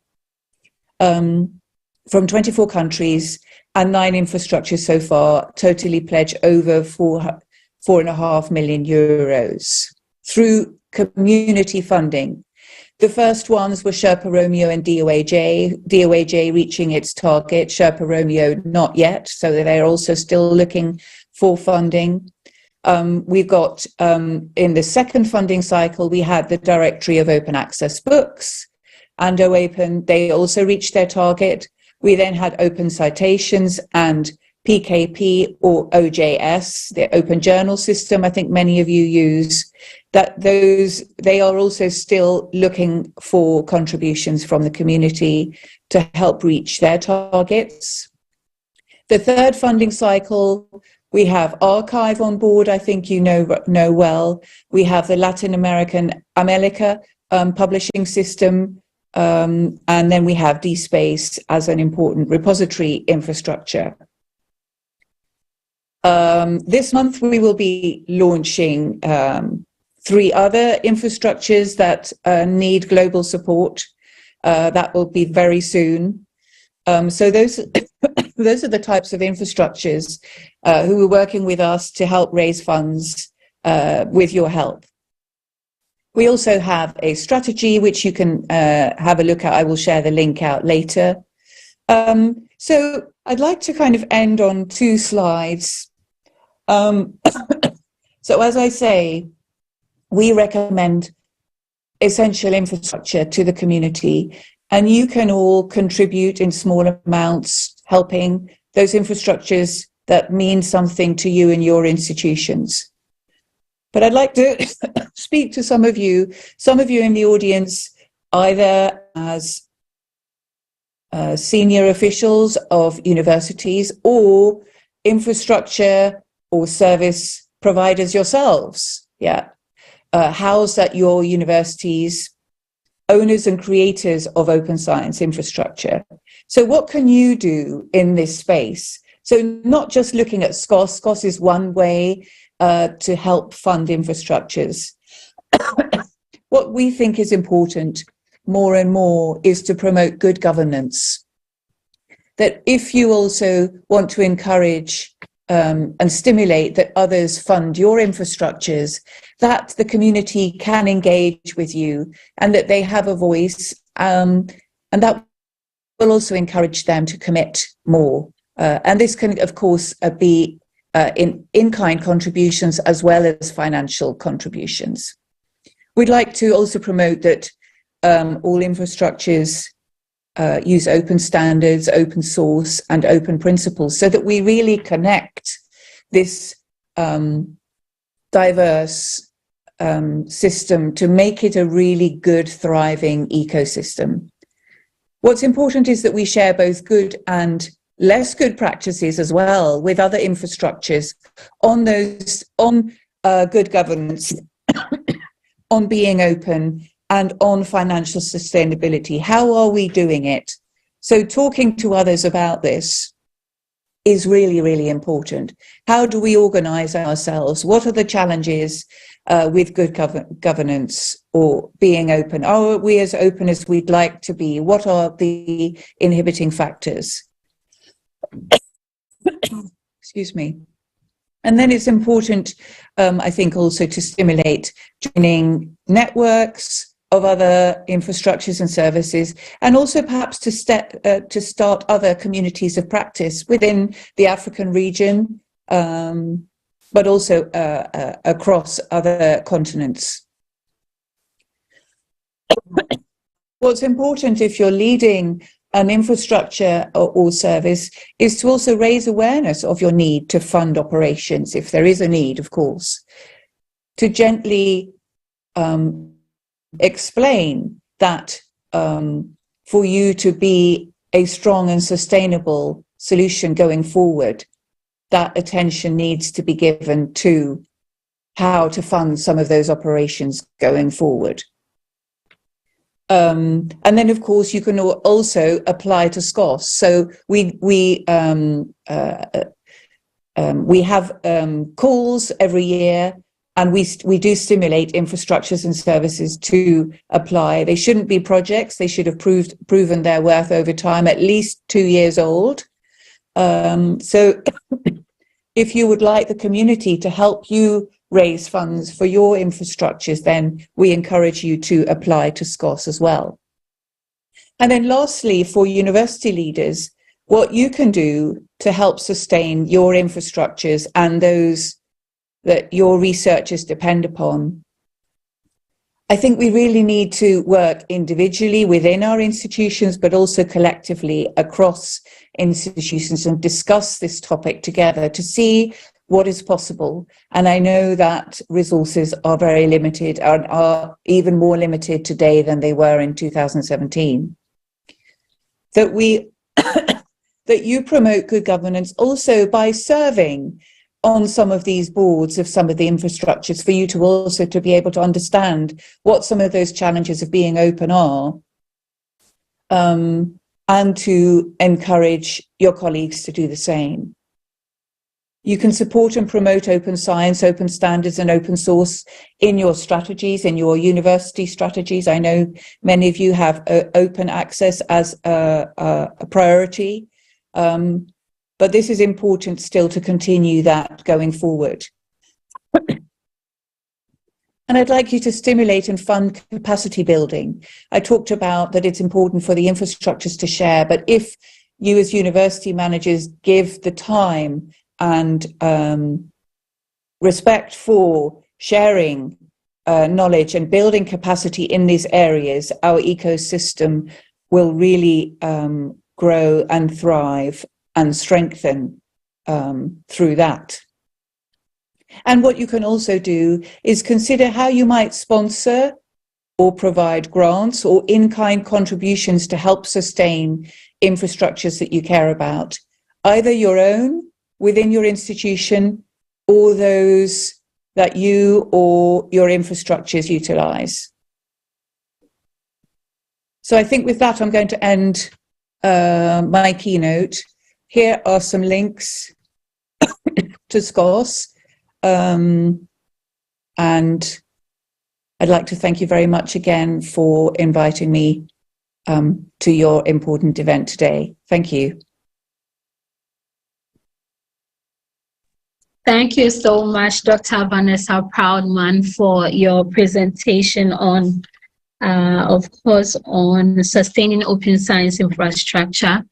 from 24 countries, and 9 infrastructures so far totally pledge over 4.5 million euros through community funding. The first ones were Sherpa Romeo and DOAJ, DOAJ reaching its target, Sherpa Romeo not yet, so they're also still looking for funding. We've got, in the second funding cycle, we had the Directory of Open Access Books and OAPEN. They also reached their target. We then had Open Citations and PKP or OJS, the Open Journal System, I think many of you use. They are also still looking for contributions from the community to help reach their targets. The third funding cycle, we have Archive on board, I think you know well. We have the Latin American Amelica publishing system, and then we have DSpace as an important repository infrastructure. This month we will be launching 3 other infrastructures that need global support. That will be very soon. So those are the types of infrastructures who are working with us to help raise funds with your help. We also have a strategy which you can have a look at. I will share the link out later. So I'd like to kind of end on 2 slides. So as I say, we recommend essential infrastructure to the community, and you can all contribute in small amounts, helping those infrastructures that mean something to you and your institutions. But I'd like to speak to some of you in the audience, either as senior officials of universities or infrastructure or service providers yourselves. Yeah. Housed at your universities, owners and creators of open science infrastructure. So what can you do in this space? So not just looking at SCOSS. SCOSS is one way to help fund infrastructures. What we think is important more and more is to promote good governance. That if you also want to encourage and stimulate that others fund your infrastructures, that the community can engage with you and that they have a voice, and that will also encourage them to commit more. And this can, of course, be in-kind contributions as well as financial contributions. We'd like to also promote that all infrastructures use open standards, open source, and open principles, so that we really connect this diverse system to make it a really good, thriving ecosystem. What's important is that we share both good and less good practices as well with other infrastructures on good governance, on being open, and on financial sustainability. How are we doing it? So talking to others about this is really, really important. How do we organize ourselves? What are the challenges with good governance or being open? Are we as open as we'd like to be? What are the inhibiting factors? Excuse me. And then it's important, I think, also to stimulate joining networks of other infrastructures and services, and also perhaps to start other communities of practice within the African region, but also across other continents. what's important if you're leading an infrastructure or service is to also raise awareness of your need to fund operations, if there is a need, of course, to gently explain that for you to be a strong and sustainable solution going forward, that attention needs to be given to how to fund some of those operations going forward. And then, of course, you can also apply to SCOSS. So we have calls every year, and we do stimulate infrastructures and services to apply. They shouldn't be projects. They should have proven their worth over time, at least 2 years old. So if you would like the community to help you raise funds for your infrastructures, then we encourage you to apply to SCOSS as well. And then lastly, for university leaders, what you can do to help sustain your infrastructures and those that your researchers depend upon. I think we really need to work individually within our institutions, but also collectively across institutions and discuss this topic together to see what is possible. And I know that resources are very limited and are even more limited today than they were in 2017. That you promote good governance also by serving on some of these boards of some of the infrastructures, for you to also to be able to understand what some of those challenges of being open are, and to encourage your colleagues to do the same. You can support and promote open science, open standards, and open source in your strategies, in your university strategies. I know many of you have open access as a priority, but this is important still to continue that going forward. And I'd like you to stimulate and fund capacity building. I talked about that it's important for the infrastructures to share, but if you as university managers give the time and respect for sharing knowledge and building capacity in these areas, our ecosystem will really grow and thrive and strengthen through that. And what you can also do is consider how you might sponsor or provide grants or in-kind contributions to help sustain infrastructures that you care about, either your own within your institution or those that you or your infrastructures utilize. So I think with that, I'm going to end my keynote. Here are some links to SCOSS. And I'd like to thank you very much again for inviting me to your important event today. Thank you.
Thank you so much, Dr. Vanessa Proudman, for your presentation on, of course, on sustaining open science infrastructure.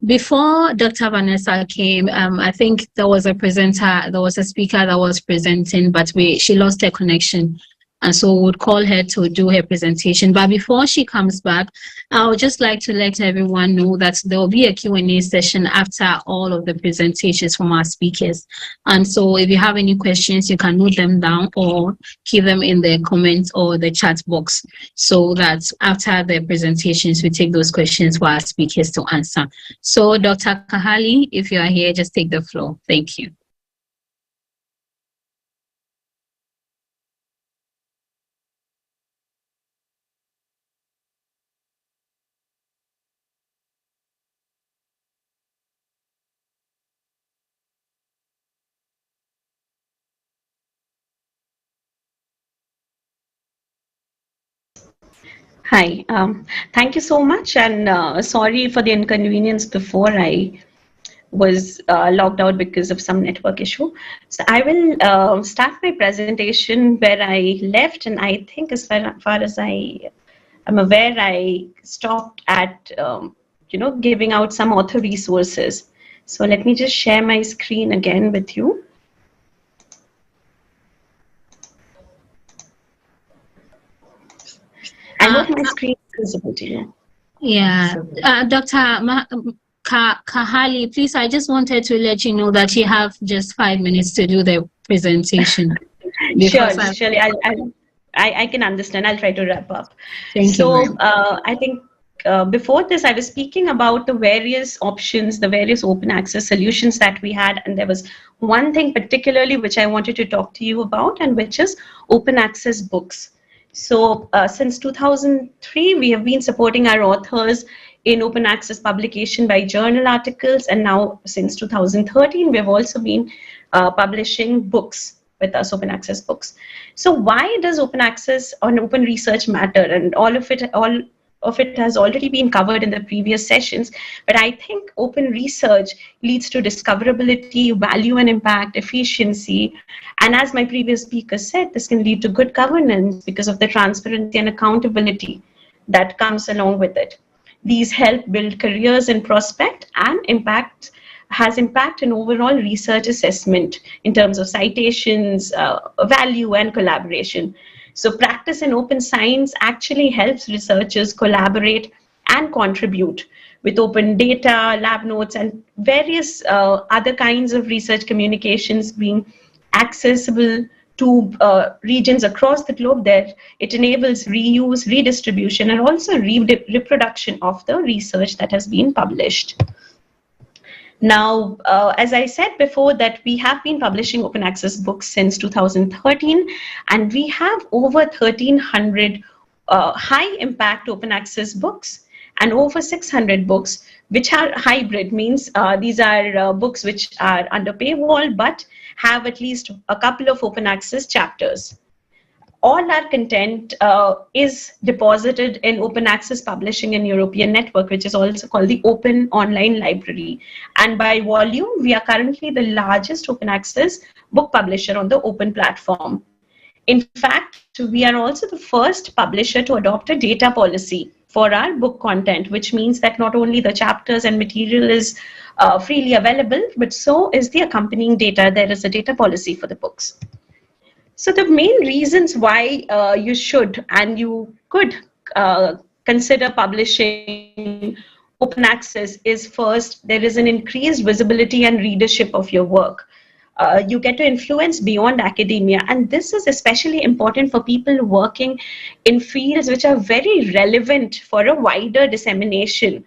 Before Dr. Vanessa came, I think there was a speaker that was presenting, but she lost her connection. And so we would call her to do her presentation. But before she comes back, I would just like to let everyone know that there will be a Q&A session after all of the presentations from our speakers. And so if you have any questions, you can note them down or keep them in the comments or the chat box, so that after the presentations, we take those questions for our speakers to answer. So Dr. Kahali, if you are here, just take the floor. Thank you.
Hi, thank you so much, and sorry for the inconvenience before. I was logged out because of some network issue. So I will start my presentation where I left, and I think as far as I am aware, I stopped at giving out some author resources. So let me just share my screen again with you. And what my screen is visible to you?
Yeah, Dr. Kahali, please, I just wanted to let you know that you have just 5 minutes to do the presentation.
Surely, I can understand. I'll try to wrap up.
Thank you.
I think before this, I was speaking about the various options, the various open access solutions that we had, and there was one thing particularly which I wanted to talk to you about, and which is open access books. So since 2003, we have been supporting our authors in open access publication by journal articles, and now since 2013, we have also been publishing books with us, open access books. So why does open access or open research matter? And all of it has already been covered in the previous sessions, but I think open research leads to discoverability, value and impact, efficiency, and as my previous speaker said, this can lead to good governance because of the transparency and accountability that comes along with it. These help build careers and prospect, and has impact in overall research assessment in terms of citations, value and collaboration. So practice in open science actually helps researchers collaborate and contribute with open data, lab notes, and various other kinds of research communications being accessible to regions across the globe. There, it enables reuse, redistribution, and also reproduction of the research that has been published. Now, as I said before, that we have been publishing open access books since 2013, and we have over 1,300 high impact open access books and over 600 books which are hybrid, means these are books which are under paywall but have at least a couple of open access chapters. All our content is deposited in open access publishing and European network, which is also called the Open Online Library. And by volume, we are currently the largest open access book publisher on the open platform. In fact, we are also the first publisher to adopt a data policy for our book content, which means that not only the chapters and material is freely available, but so is the accompanying data. There is a data policy for the books. So the main reasons why you should and you could consider publishing open access is, first, there is an increased visibility and readership of your work. You get to influence beyond academia, and this is especially important for people working in fields which are very relevant for a wider dissemination.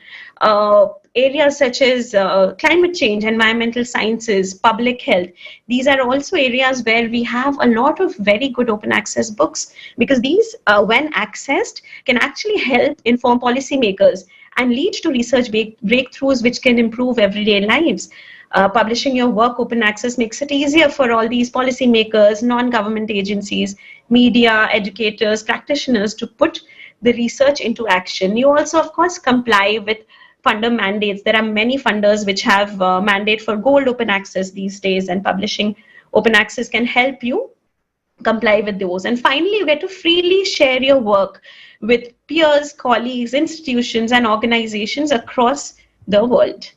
Areas such as climate change, environmental sciences, public health. These are also areas where we have a lot of very good open access books, because these, when accessed, can actually help inform policymakers and lead to research breakthroughs which can improve everyday lives. Publishing your work open access makes it easier for all these policymakers, non-government agencies, media, educators, practitioners to put the research into action. You also, of course, comply with funder mandates. There are many funders which have mandate for gold open access these days, and publishing open access can help you comply with those. And finally, you get to freely share your work with peers, colleagues, institutions, and organizations across the world.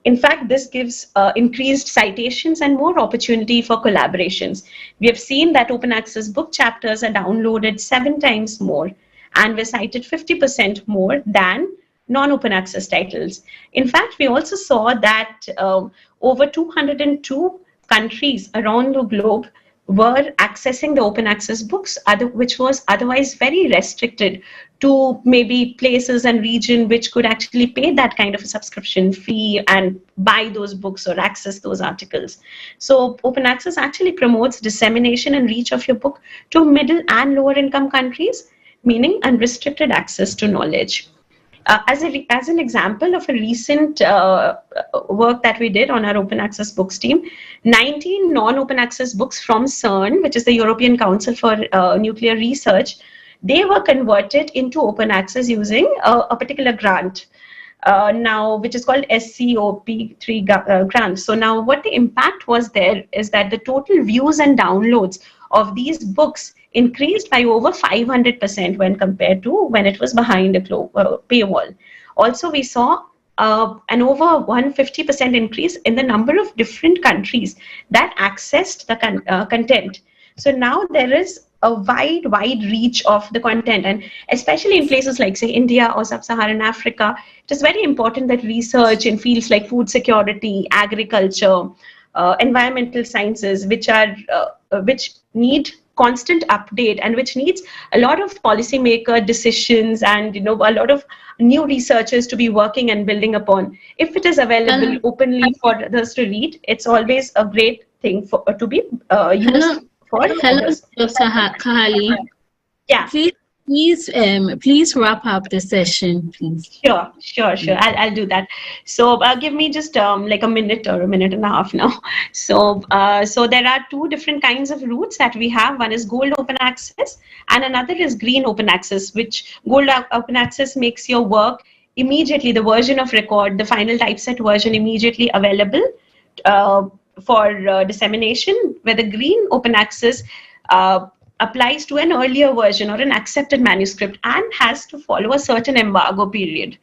In fact, this gives increased citations and more opportunity for collaborations. We have seen that open access book chapters are downloaded 7 times more, and were cited 50% more than non-open access titles. In fact, we also saw that over 202 countries around the globe were accessing the open access books, which was otherwise very restricted to maybe places and region which could actually pay that kind of a subscription fee and buy those books or access those articles. So open access actually promotes dissemination and reach of your book to middle and lower income countries, meaning unrestricted access to knowledge. As an example of a recent work that we did on our open access books team, 19 non-open access books from CERN, which is the European Council for Nuclear Research, they were converted into open access using a particular grant, which is called SCOP3 grant. So now what the impact was there is that the total views and downloads of these books increased by over 500% when compared to when it was behind a paywall. Also, we saw an over 150% increase in the number of different countries that accessed the content. So now there is a wide reach of the content, and especially in places like, say, India or Sub-Saharan Africa, it is very important that research in fields like food security, agriculture, environmental sciences, which need constant update and which needs a lot of policymaker decisions and a lot of new researchers to be working and building upon. If it is available openly for others to read, it's always a great thing to be used.
Hello, Dr. Kahali.
Yeah.
Please wrap up the session, please.
Sure. I'll do that. So give me just like a minute or a minute and a half now. So there are two different kinds of routes that we have. One is Gold Open Access and another is Green Open Access, which Gold Open Access makes your work immediately, the version of record, the final typeset version immediately available for dissemination, where the Green Open Access applies to an earlier version or an accepted manuscript and has to follow a certain embargo period.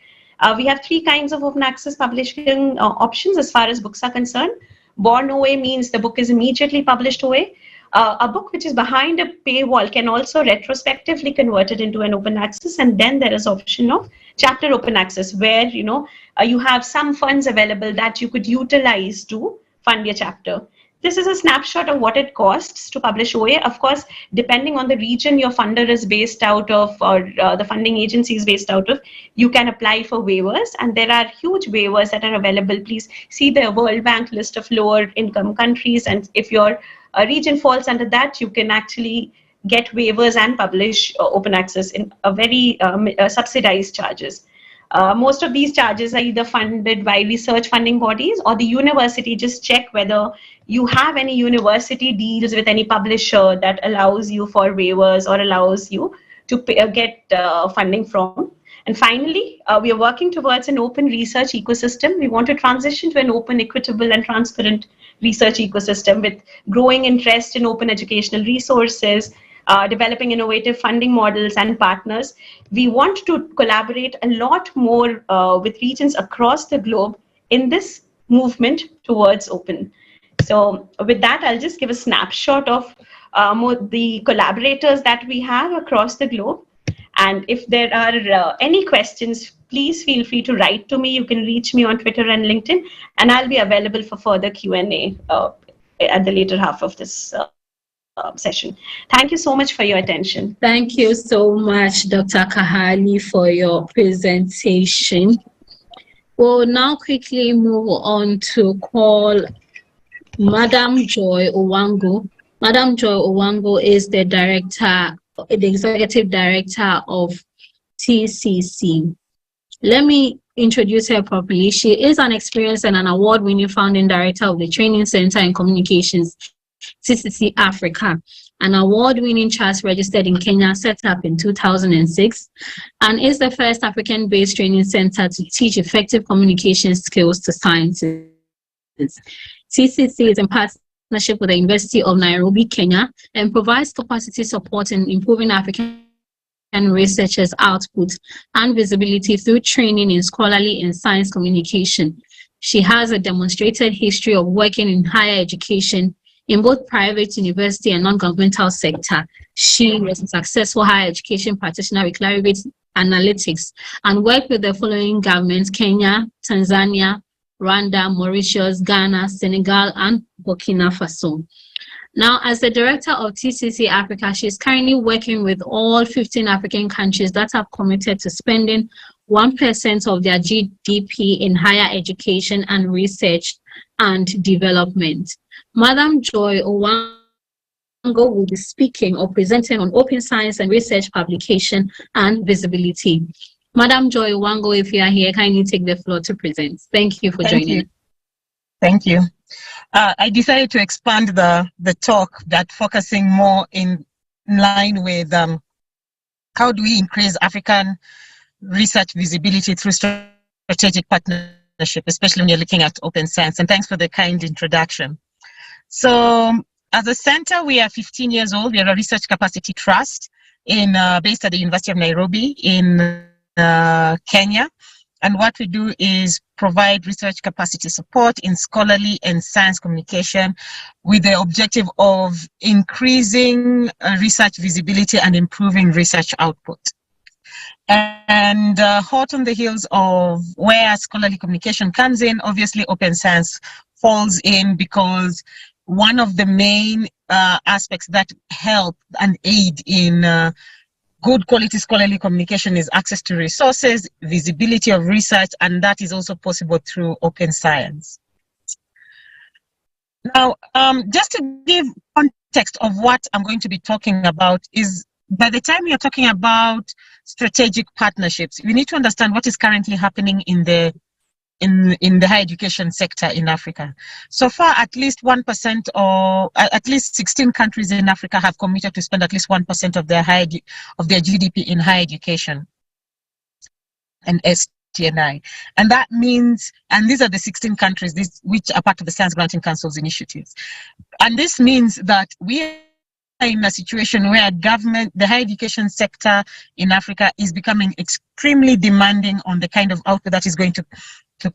We have three kinds of open access publishing options as far as books are concerned. Born OA means the book is immediately published OA. A book which is behind a paywall can also retrospectively convert it into an open access, and then there is option of chapter open access, where you have some funds available that you could utilize to fund your chapter. This is a snapshot of what it costs to publish OA. Of course, depending on the region your funder is based out of, or the funding agency is based out of, you can apply for waivers, and there are huge waivers that are available. Please see the World Bank list of lower income countries, and if your region falls under that, you can actually get waivers and publish open access in a very subsidized charges. Most of these charges are either funded by research funding bodies or the university. Just check whether you have any university deals with any publisher that allows you for waivers or allows you to get funding from. And finally, we are working towards an open research ecosystem. We want to transition to an open, equitable, and transparent research ecosystem with growing interest in open educational resources, developing innovative funding models and partners. We want to collaborate a lot more with regions across the globe in this movement towards open. So with that, I'll just give a snapshot of the collaborators that we have across the globe. And if there are any questions, please feel free to write to me. You can reach me on Twitter and LinkedIn, and I'll be available for further Q&A at the later half of this session. Thank you so much for your attention.
Thank you so much, Dr. Kahali, for your presentation. We'll now quickly move on to call Madam Joy Owango. Madam Joy Owango is the executive director of TCC. Let me introduce her properly. She is an experienced and an award-winning founding director of the Training Center in Communications, TCC Africa, an award-winning trust registered in Kenya, set up in 2006, and is the first African-based training center to teach effective communication skills to scientists. TCC is in partnership with the University of Nairobi, Kenya, and provides capacity support in improving African researchers' output and visibility through training in scholarly and science communication. She has a demonstrated history of working in higher education in both private university and non-governmental sector. She was a successful higher education practitioner with Clarivate Analytics and worked with the following governments: Kenya, Tanzania, Rwanda, Mauritius, Ghana, Senegal, and Burkina Faso. Now, as the director of TCC Africa, she is currently working with all 15 African countries that have committed to spending 1% of their GDP in higher education and research and development. Madam Joy Owango will be speaking or presenting on open science and research publication and visibility. Madam Joy Owango, if you are here, kindly take the floor to present. Thank you for joining.
Thank you. I decided to expand the talk that focusing more in line with how do we increase African research visibility through strategic partnership, especially when you're looking at open science. And thanks for the kind introduction. So as a center, we are 15 years old. We are a research capacity trust based at the University of Nairobi in Kenya. And what we do is provide research capacity support in scholarly and science communication with the objective of increasing research visibility and improving research output. And hot on the heels of where scholarly communication comes in, obviously open science falls in, because one of the main aspects that help and aid in good quality scholarly communication is access to resources, visibility of research, and that is also possible through open science. Now, just to give context of what I'm going to be talking about is, by the time you're talking about strategic partnerships, we need to understand what is currently happening in the higher education sector in Africa. So far, at least 1% or at least 16 countries in Africa have committed to spend at least 1% of their GDP in higher education and STNI. And that means, and these are the 16 countries which are part of the Science Granting Council's initiatives. And this means that we are in a situation where the higher education sector in Africa is becoming extremely demanding on the kind of output that is going to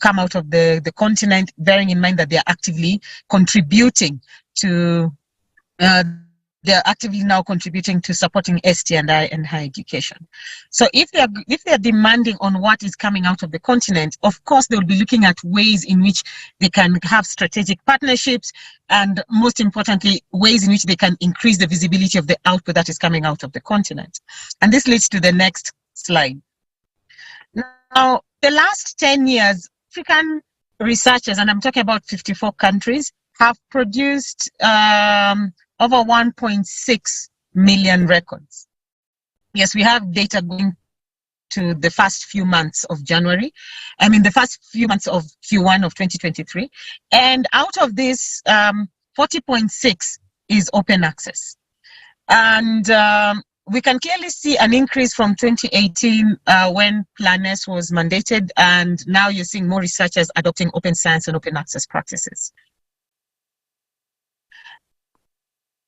come out of the continent, bearing in mind that they are actively contributing to, they're actively now contributing to supporting ST&I and higher education. So if they're demanding on what is coming out of the continent, of course they'll be looking at ways in which they can have strategic partnerships, and most importantly, ways in which they can increase the visibility of the output that is coming out of the continent. And this leads to the next slide. Now, the last 10 years, African researchers, and I'm talking about 54 countries, have produced over 1.6 million records. Yes, we have data going to the first few months of January. The first few months of Q1 of 2023. And out of this, 40.6 is open access. And we can clearly see an increase from 2018 when Plan S was mandated, and now you're seeing more researchers adopting open science and open access practices.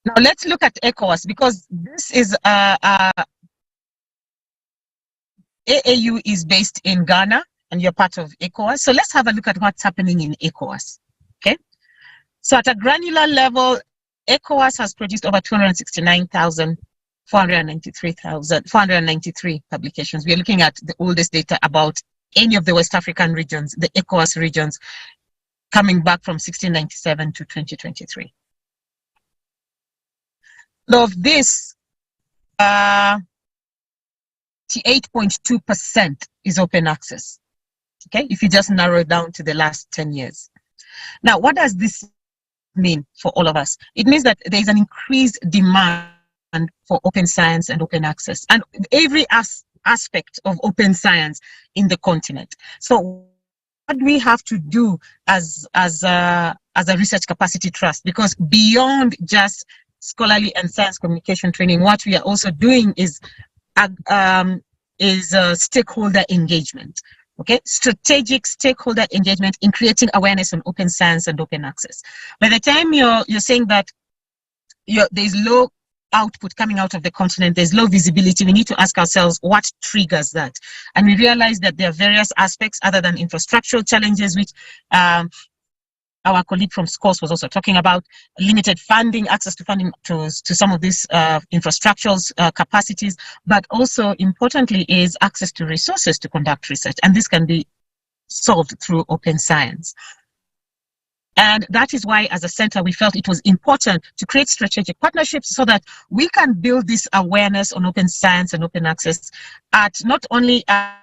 Now let's look at ECOWAS, because this is AAU is based in Ghana and you're part of ECOWAS. So let's have a look at what's happening in ECOWAS. Okay. So at a granular level, ECOWAS has produced over 493 publications. We are looking at the oldest data about any of the West African regions, the ECOWAS regions, coming back from 1697 to 2023. Of this, 8.2% is open access. Okay, if you just narrow it down to the last 10 years. Now, what does this mean for all of us? It means that there is an increased demand for open science and open access, and every aspect of open science in the continent. So what we have to do as a research capacity trust, because beyond just scholarly and science communication training, what we are also doing is stakeholder engagement. Okay, strategic stakeholder engagement in creating awareness on open science and open access. By the time you're saying that there's low output coming out of the continent, there's low visibility, we need to ask ourselves what triggers that. And we realize that there are various aspects other than infrastructural challenges, which our colleague from SCORS was also talking about: limited funding, access to funding to some of these infrastructural capacities, but also importantly is access to resources to conduct research. And this can be solved through open science. And that is why, as a center, we felt it was important to create strategic partnerships so that we can build this awareness on open science and open access at not only at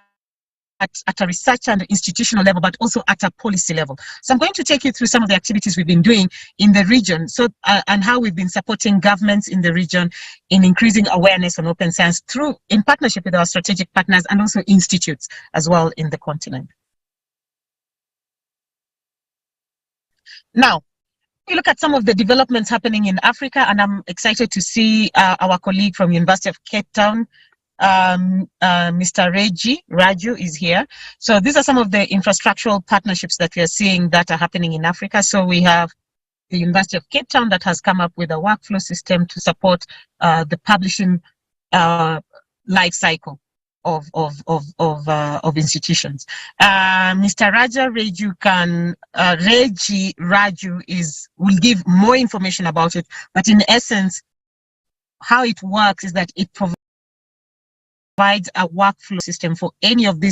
a research and institutional level, but also at a policy level. So I'm going to take you through some of the activities we've been doing in the region, and how we've been supporting governments in the region in increasing awareness on open science in partnership with our strategic partners and also institutes as well in the continent. Now, we look at some of the developments happening in Africa, and I'm excited to see our colleague from University of Cape Town, Mr. Raju is here. So these are some of the infrastructural partnerships that we are seeing that are happening in Africa. So we have the University of Cape Town that has come up with a workflow system to support the publishing life cycle. of institutions. Mr. Raja Reji Raju will give more information about it, but in essence, how it works is that it provides a workflow system for any of the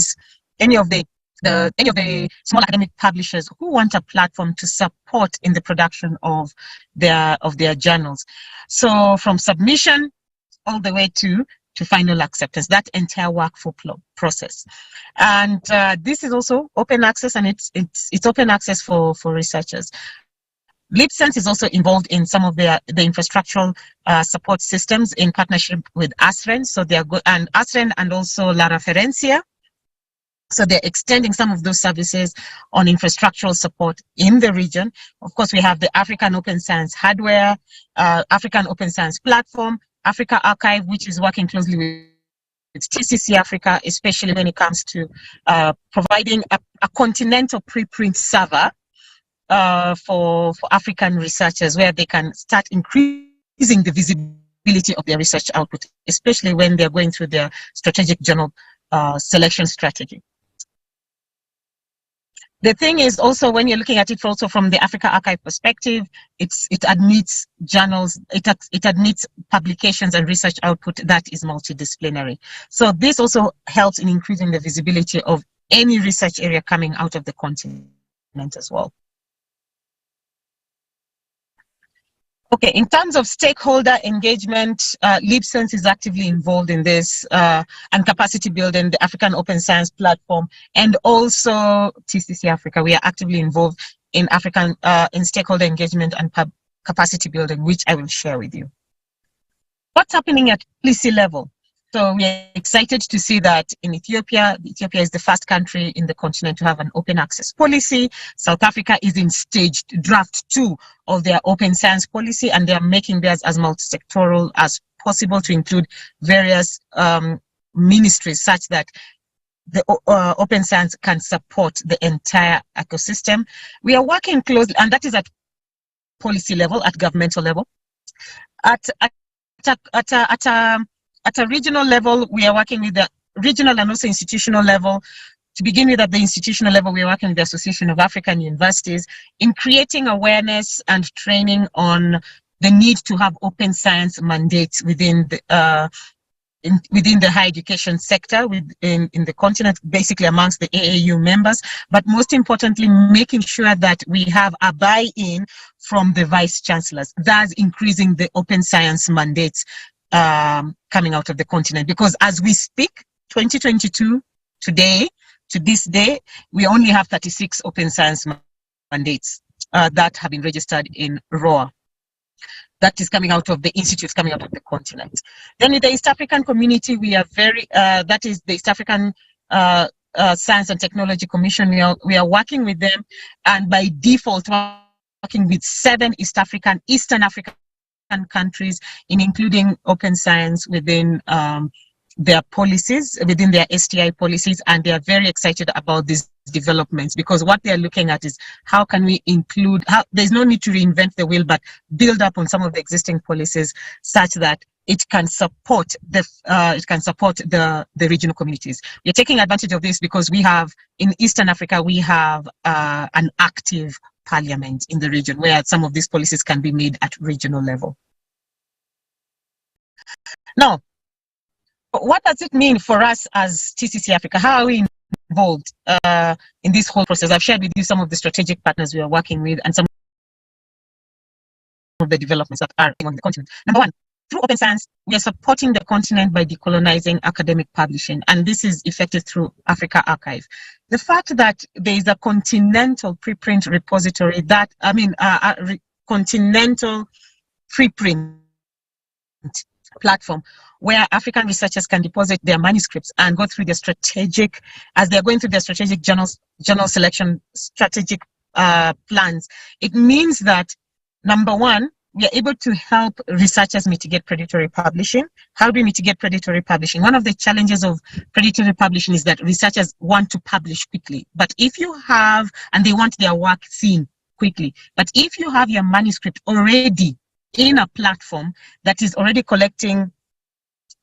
small academic publishers who want a platform to support in the production of their journals. So from submission all the way to final acceptance, that entire workflow process. And this is also open access, and it's open access for researchers. Libsense is also involved in some of the infrastructural support systems in partnership with ASREN. So they are and ASREN and also La Referencia. So they're extending some of those services on infrastructural support in the region. Of course, we have the African Open Science Hardware, African Open Science Platform, Africa Archive, which is working closely with TCC Africa, especially when it comes to providing a continental preprint server for African researchers, where they can start increasing the visibility of their research output, especially when they're going through their strategic journal selection strategy. The thing is also, when you're looking at it also from the Africa Archive perspective, it admits journals, it admits publications and research output that is multidisciplinary. So this also helps in increasing the visibility of any research area coming out of the continent as well. Okay, in terms of stakeholder engagement, Libsense is actively involved in this and capacity building, the African Open Science Platform, and also TCC Africa. We are actively involved in in stakeholder engagement and capacity building, which I will share with you. What's happening at policy level? So we are excited to see that in Ethiopia is the first country in the continent to have an open access policy. South Africa is in stage draft 2 of their open science policy, and they are making theirs as multi-sectoral as possible to include various ministries, such that the open science can support the entire ecosystem. We are working closely, and that is at policy level, at governmental level. At a regional level, we are working with the regional and also institutional level. To begin with, at the institutional level, we are working with the Association of African Universities in creating awareness and training on the need to have open science mandates within the within the higher education sector in the continent, basically amongst the AAU members, but most importantly, making sure that we have a buy-in from the vice chancellors, thus increasing the open science mandates coming out of the continent. Because as we speak, 2022, today, to this day, we only have 36 open science mandates that have been registered in ROA. That is coming out of the institutes coming out of the continent. Then with the East African community, we are very, that is the East African Science and Technology Commission. We are working with them, and by default, working with 7 Eastern African countries in including open science within their policies, within their STI policies, and they are very excited about these developments, because what they are looking at is how can we include, there's no need to reinvent the wheel, but build up on some of the existing policies such that it can support the regional communities. We're taking advantage of this because we have, in Eastern Africa, we have an active parliament in the region where some of these policies can be made at regional level. Now, what does it mean for us as TCC Africa? How are we involved in this whole process? I've shared with you some of the strategic partners we are working with and some of the developments that are on the continent. Number one, through open science, we are supporting the continent by decolonizing academic publishing, and this is effected through Africa Archive. The fact that there is a continental preprint repository, continental preprint platform where African researchers can deposit their manuscripts and go through their strategic, as they're going through their strategic journal selection strategic plans. It means that, number one, we are able to help researchers mitigate predatory publishing. How do we mitigate predatory publishing? One of the challenges of predatory publishing is that researchers want to publish quickly. But if you have, and they want their work seen quickly, but if you have your manuscript already in a platform that is already collecting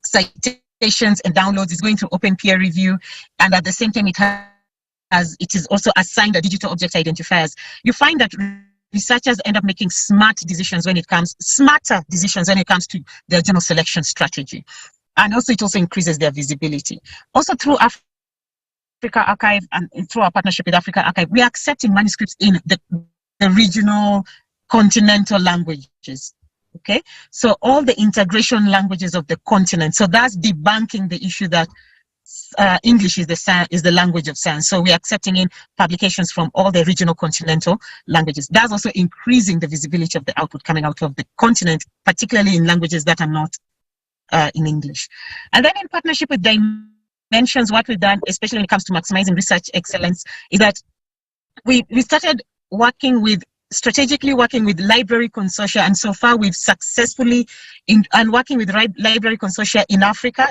citations and downloads is going through open peer review, and at the same time it is also assigned a digital object identifiers. You find that researchers end up making smarter decisions when it comes to their journal selection strategy. And also it also increases their visibility. Also through Africa Archive and through our partnership with Africa Archive, we are accepting manuscripts in the regional continental languages. Okay, so all the integration languages of the continent. So that's debunking the issue that English is the language of science. So we're accepting in publications from all the regional continental languages. That's also increasing the visibility of the output coming out of the continent, particularly in languages that are not in English. And then in partnership with Dimensions, what we've done, especially when it comes to maximizing research excellence, is that we started strategically working with library consortia, and so far we've successfully working with library consortia in Africa,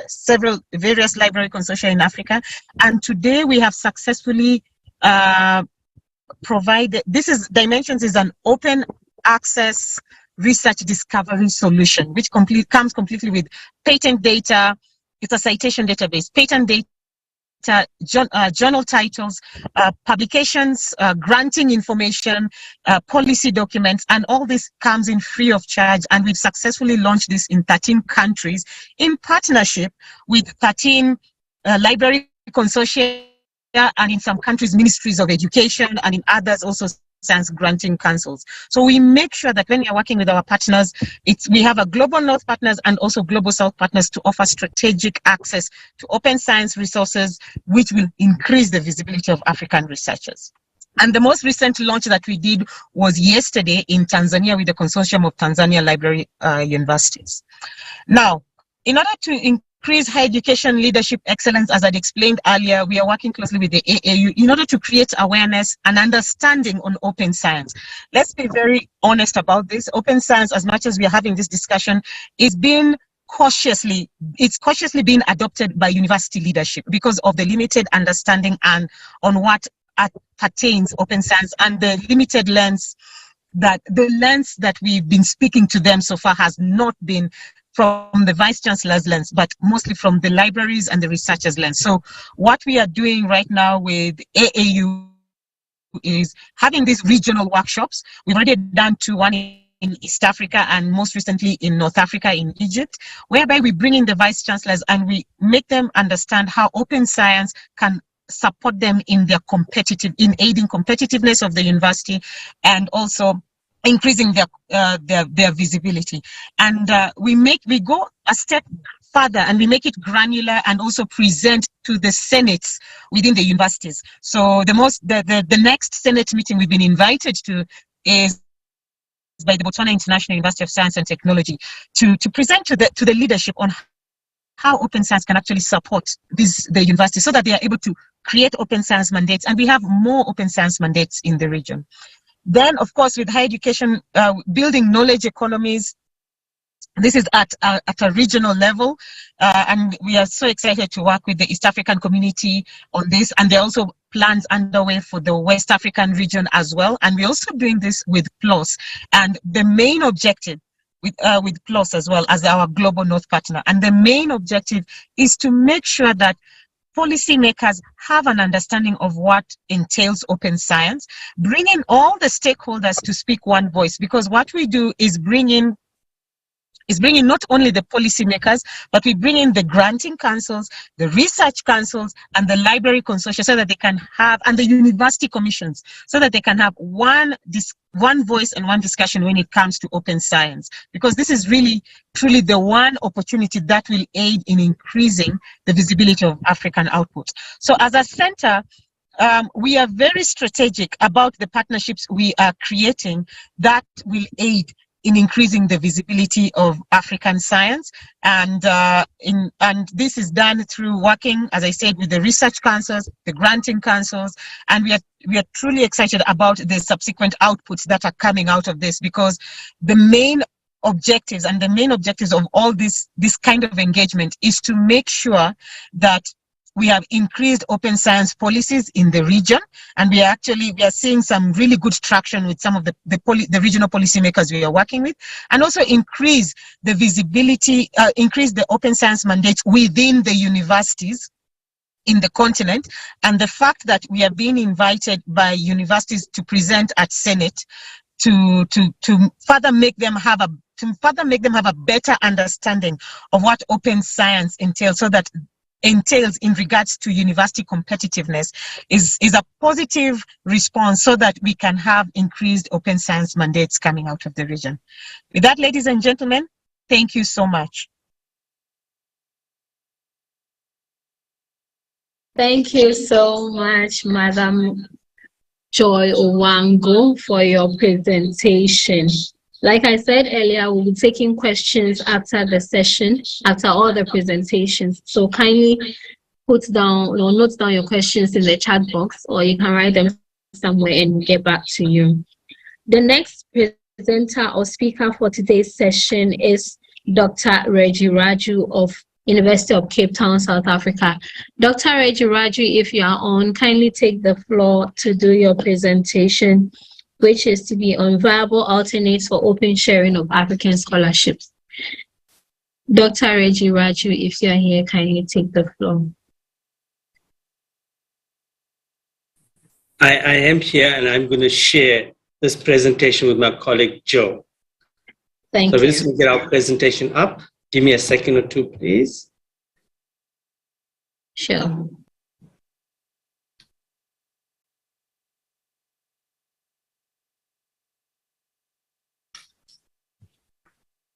various library consortia in Africa, and today we have successfully provided. Dimensions is an open access research discovery solution, which comes completely with patent data. It's a citation database, patent data, journal titles, publications, granting information, policy documents, and all this comes in free of charge. And we've successfully launched this in 13 countries in partnership with 13 library consortia, and in some countries, ministries of education, and in others also science granting councils. So we make sure that when we are working with our partners, we have a global North partners and also global South partners to offer strategic access to open science resources, which will increase the visibility of African researchers. And the most recent launch that we did was yesterday in Tanzania with the Consortium of Tanzania Library Universities. Now, in order to increase higher education leadership excellence, as I'd explained earlier, we are working closely with the AAU in order to create awareness and understanding on open science. Let's be very honest about this. Open science, as much as we are having this discussion, is being cautiously being adopted by university leadership because of the limited understanding and on what pertains open science, and the limited lens that we've been speaking to them so far has not been from the Vice Chancellor's lens, but mostly from the libraries and the researchers' lens. So what we are doing right now with AAU is having these regional workshops. We've already done one in East Africa and most recently in North Africa, in Egypt, whereby we bring in the Vice Chancellors and we make them understand how open science can support them in aiding competitiveness of the university and also increasing their visibility. And we go a step further and we make it granular and also present to the senates within the universities. So the next senate meeting we've been invited to is by the Botswana International University of Science and Technology to present to the leadership on how open science can actually support the university so that they are able to create open science mandates, and we have more open science mandates in the region. Then, of course, with higher education, building knowledge economies, this is at a regional level, and we are so excited to work with the East African community on this, and there are also plans underway for the West African region as well, and we're also doing this with PLOS, and the main objective with PLOS as well as our global North partner, and the main objective is to make sure that policymakers have an understanding of what entails open science, bring in all the stakeholders to speak one voice, because what we do is bring in not only the policymakers, but we bring in the granting councils, the research councils, and the library consortia so that they can have, and the university commissions, so that they can have one voice and one discussion when it comes to open science. Because this is really, truly the one opportunity that will aid in increasing the visibility of African output. So as a center, we are very strategic about the partnerships we are creating that will aid in increasing the visibility of African science, and this is done through working, as I said, with the research councils, the granting councils, and we are truly excited about the subsequent outputs that are coming out of this, because the main objectives of all this kind of engagement is to make sure that we have increased open science policies in the region, and we are seeing some really good traction with some of the regional policymakers we are working with, and also increase the visibility, increase the open science mandates within the universities in the continent. And the fact that we are being invited by universities to present at Senate to further make them have a better understanding of what open science entails in regards to university competitiveness is a positive response, so that we can have increased open science mandates coming out of the region. With that, ladies and gentlemen, thank you so much.
Thank you so much, Madam Joy Owango, for your presentation. Like I said earlier, we'll be taking questions after the session, after all the presentations. So kindly put down or note down your questions in the chat box, or you can write them somewhere and we'll get back to you. The next presenter or speaker for today's session is Dr. Reggie Raju of University of Cape Town, South Africa. Dr. Reggie Raju, if you are on, kindly take the floor to do your presentation, which is to be on viable alternates for open sharing of African scholarships. Dr. Reggie Raju, if you are here, kindly take the floor.
I am here, and I'm going to share this presentation with my colleague, Joe.
Thank you.
So we're just going to get our presentation up. Give me a second or two, please.
Sure.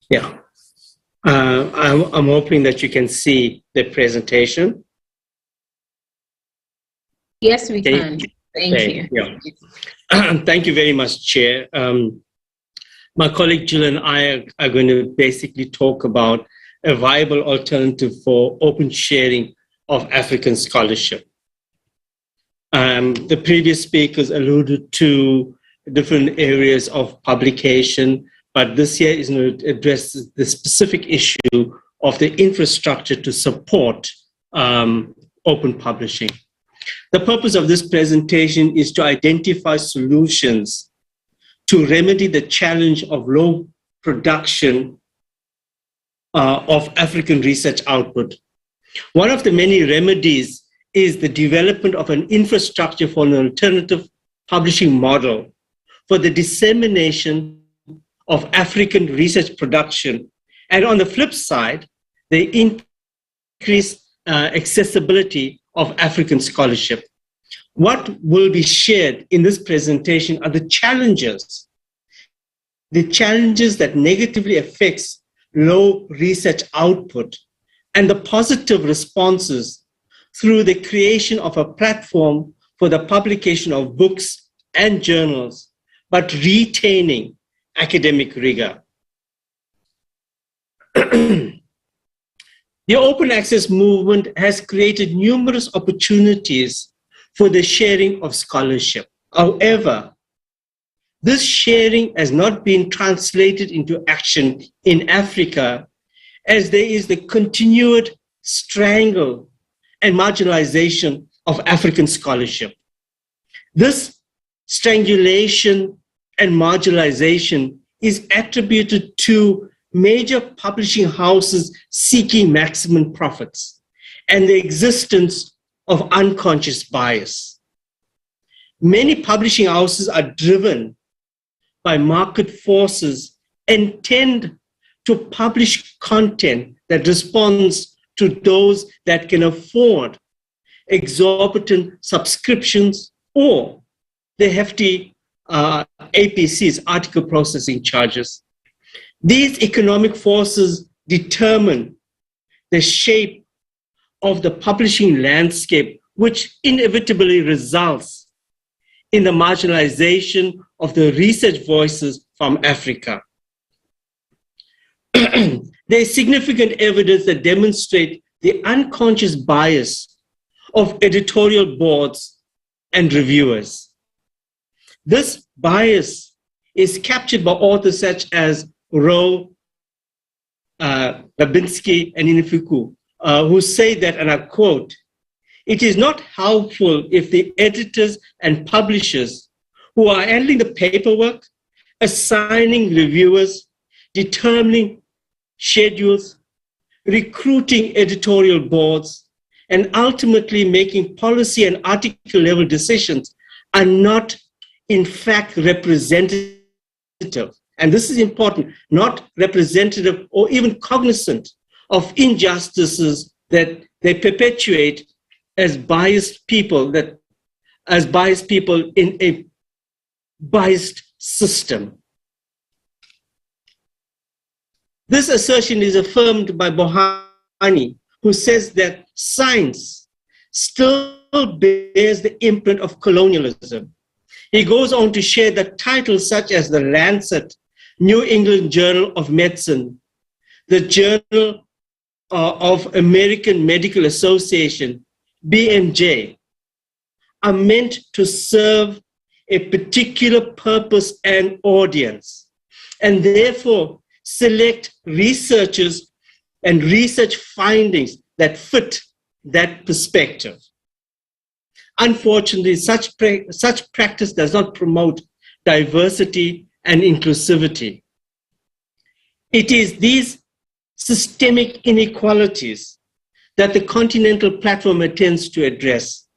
Yeah. I'm hoping that you can see the presentation.
Yes, we can. Thank you.
Yeah. Thank you very much, Chair. My colleague Jill and I are going to basically talk about a viable alternative for open sharing of African scholarship. The previous speakers alluded to different areas of publication, but this year is going to address the specific issue of the infrastructure to support open publishing. The purpose of this presentation is to identify solutions to remedy the challenge of low production of African research output. One of the many remedies is the development of an infrastructure for an alternative publishing model for the dissemination of African research production. And on the flip side, the increased accessibility of African scholarship. What will be shared in this presentation are the challenges that negatively affects low research output, and the positive responses through the creation of a platform for the publication of books and journals, but retaining academic rigor. The open access movement has created numerous opportunities for the sharing of scholarship. However, this sharing has not been translated into action in Africa, as there is the continued strangle and marginalization of African scholarship. This strangulation and marginalization is attributed to major publishing houses seeking maximum profits and the existence of unconscious bias. Many publishing houses are driven by market forces and tend to publish content that responds to those that can afford exorbitant subscriptions or the hefty APCs, article processing charges. These economic forces determine the shape of the publishing landscape, which inevitably results in the marginalization of the research voices from Africa. There is significant evidence that demonstrates the unconscious bias of editorial boards and reviewers. This bias is captured by authors such as Rowe, Babinski, and Inifuku, who say that, and I quote, it is not helpful if the editors and publishers who are handling the paperwork, assigning reviewers, determining schedules, recruiting editorial boards, and ultimately making policy and article level decisions are not in fact representative. And this is important, not representative or even cognizant of injustices that they perpetuate as biased people in a biased system. This assertion is affirmed by Bohani, who says that science still bears the imprint of colonialism. He goes on to share that titles such as the Lancet, New England Journal of Medicine, the Journal of American Medical Association, BMJ, are meant to serve a particular purpose and audience, and therefore select researchers and research findings that fit that perspective. Unfortunately, such practice does not promote diversity and inclusivity. It is these systemic inequalities that the Continental Platform attempts to address.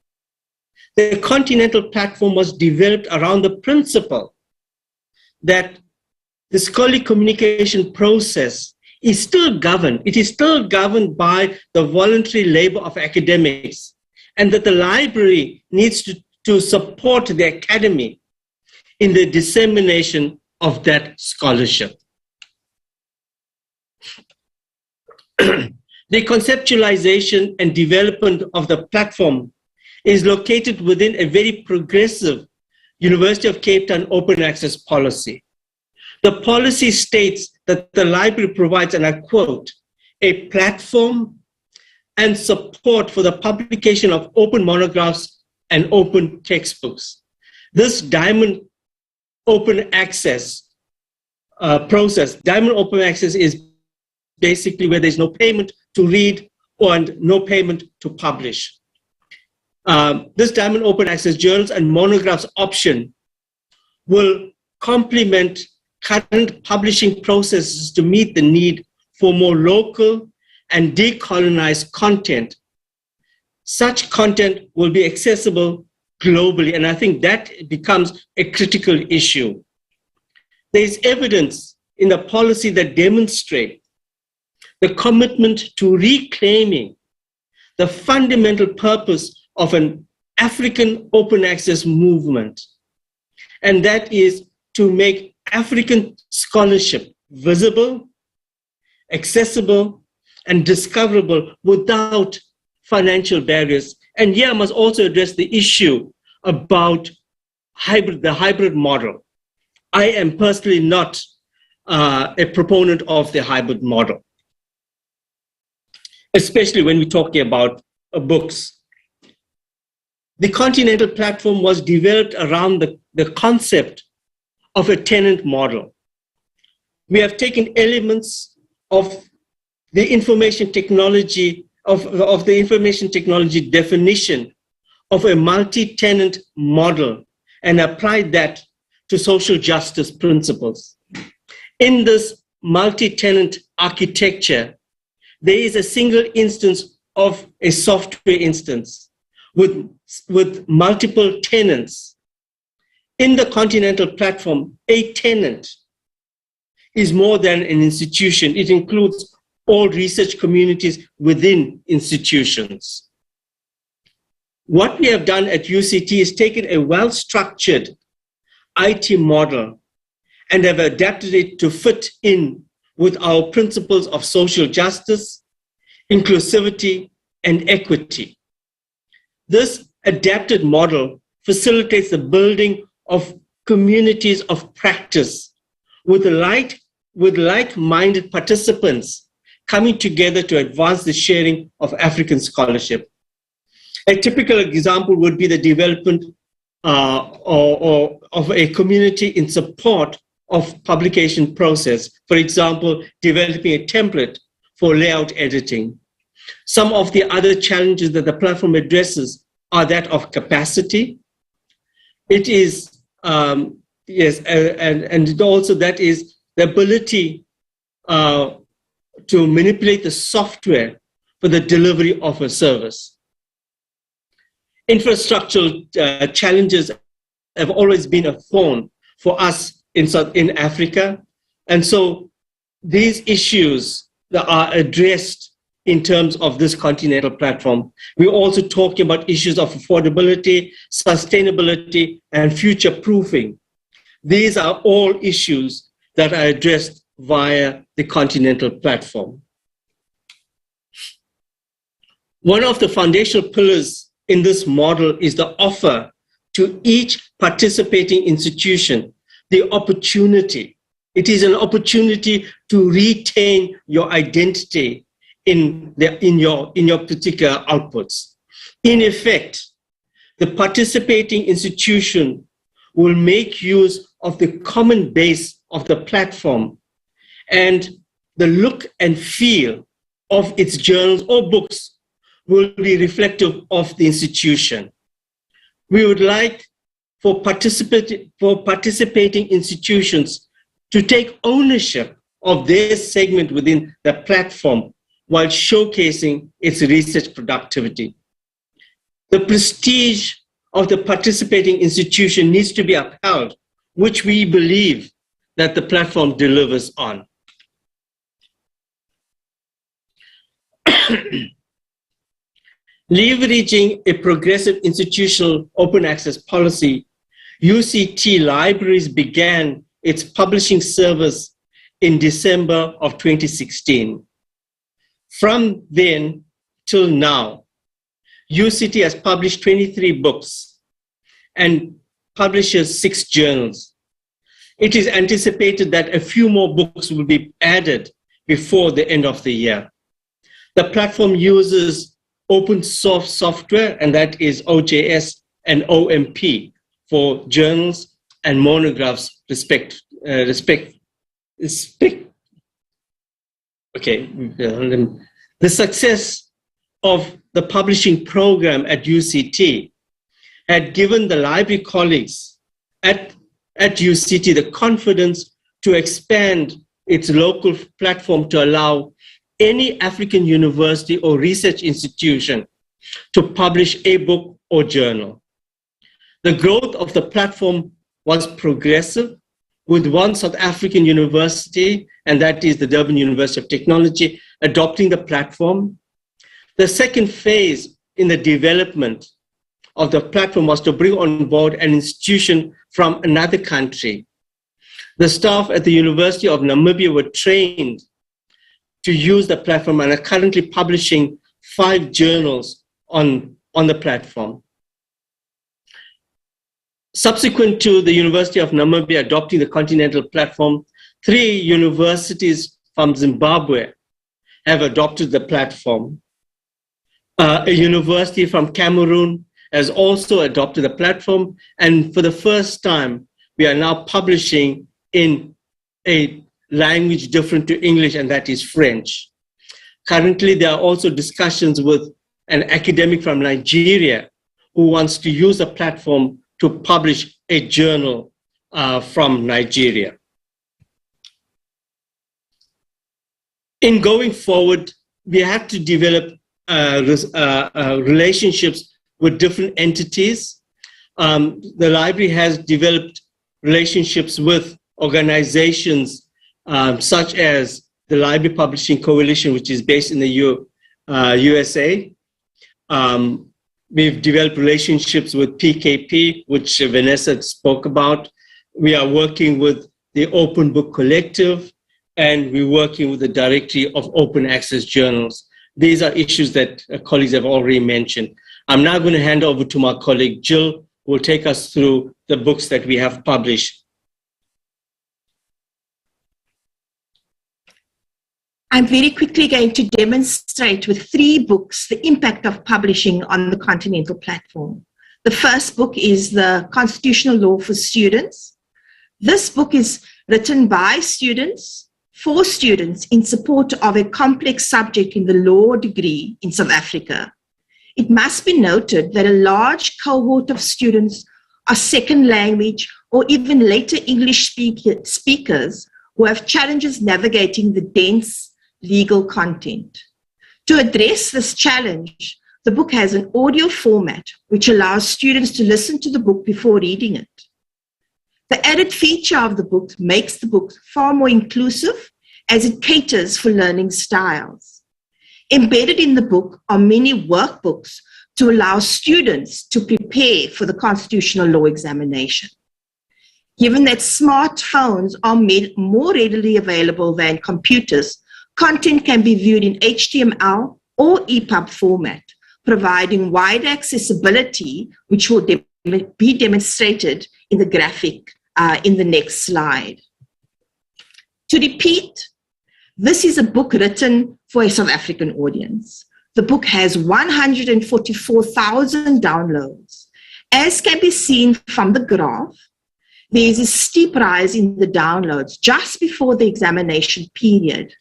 The Continental Platform was developed around the principle that the scholarly communication process is still governed. It is still governed by the voluntary labor of academics, and that the library needs to support the academy in the dissemination of that scholarship. The conceptualization and development of the platform is located within a very progressive University of Cape Town open access policy. The policy states that the library provides, and I quote, a platform and support for the publication of open monographs and open textbooks. This Diamond Open Access process, Diamond Open Access is basically where there's no payment to read and no payment to publish. This Diamond Open Access journals and monographs option will complement current publishing processes to meet the need for more local and decolonized content. Such content will be accessible globally, and I think that becomes a critical issue. There is evidence in the policy that demonstrates the commitment to reclaiming the fundamental purpose of an African open access movement, and that is to make African scholarship visible, accessible, and discoverable without financial barriers. And here I must also address the issue about the hybrid model. I am personally not a proponent of the hybrid model, especially when we're talking about books. The Continental Platform was developed around the concept of a tenant model. We have taken elements of the information technology, of the information technology definition of a multi-tenant model and applied that to social justice principles. In this multi-tenant architecture, there is a single instance of a software instance with multiple tenants. In the Continental Platform, a tenant is more than an institution. It includes all research communities within institutions. What we have done at UCT is taken a well-structured IT model and have adapted it to fit in with our principles of social justice, inclusivity, and equity. This adapted model facilitates the building of communities of practice with like-minded participants coming together to advance the sharing of African scholarship. A typical example would be the development of a community in support of publication process. For example, developing a template for layout editing. Some of the other challenges that the platform addresses are that of capacity. It is, and also that is the ability to manipulate the software for the delivery of a service. Infrastructural challenges have always been a thorn for us in Africa. And so these issues that are addressed in terms of this continental platform. We're also talking about issues of affordability, sustainability, and future-proofing. These are all issues that are addressed via the continental platform. One of the foundational pillars in this model is the offer to each participating institution the opportunity. It is an opportunity to retain your identity in your particular outputs. In effect, the participating institution will make use of the common base of the platform and the look and feel of its journals or books will be reflective of the institution. We would like for participating institutions to take ownership of their segment within the platform while showcasing its research productivity. The prestige of the participating institution needs to be upheld, which we believe that the platform delivers on. Leveraging a progressive institutional open access policy, UCT Libraries began its publishing service in December of 2016. From then till now, UCT has published 23 books and publishes 6 journals. It is anticipated that a few more books will be added before the end of the year. The platform uses open source software, and that is OJS and OMP for journals and monographs Okay. The success of the publishing program at UCT had given the library colleagues at UCT the confidence to expand its local platform to allow any African university or research institution to publish a book or journal. The growth of the platform was progressive, with one South African university, and that is the Durban University of Technology, adopting the platform. The second phase in the development of the platform was to bring on board an institution from another country. The staff at the University of Namibia were trained to use the platform and are currently publishing 5 journals on the platform. Subsequent to the University of Namibia adopting the continental platform, 3 universities from Zimbabwe have adopted the platform. A university from Cameroon has also adopted the platform, and for the first time, we are now publishing in a language different to English, and that is French. Currently, there are also discussions with an academic from Nigeria who wants to use the platform to publish a journal from Nigeria. In going forward, we have to develop relationships with different entities. The library has developed relationships with organizations such as the Library Publishing Coalition, which is based in the USA. We've developed relationships with PKP, which Vanessa spoke about. We are working with the Open Book Collective, and we're working with the Directory of Open Access Journals. These are issues that colleagues have already mentioned. I'm now going to hand over to my colleague Jill, who will take us through the books that we have published.
I'm very quickly going to demonstrate with 3 books the impact of publishing on the continental platform. The first book is The Constitutional Law for Students. This book is written by students for students in support of a complex subject in the law degree in South Africa. It must be noted that a large cohort of students are second language or even later English speakers who have challenges navigating the dense legal content. To address this challenge, the book has an audio format which allows students to listen to the book before reading it. The added feature of the book makes the book far more inclusive as it caters for learning styles. Embedded in the book are many workbooks to allow students to prepare for the constitutional law examination. Given that smartphones are made more readily available than computers, content can be viewed in HTML or EPUB format, providing wider accessibility, which will be demonstrated in the graphic in the next slide. To repeat, this is a book written for a South African audience. The book has 144,000 downloads. As can be seen from the graph, there is a steep rise in the downloads just before the examination period.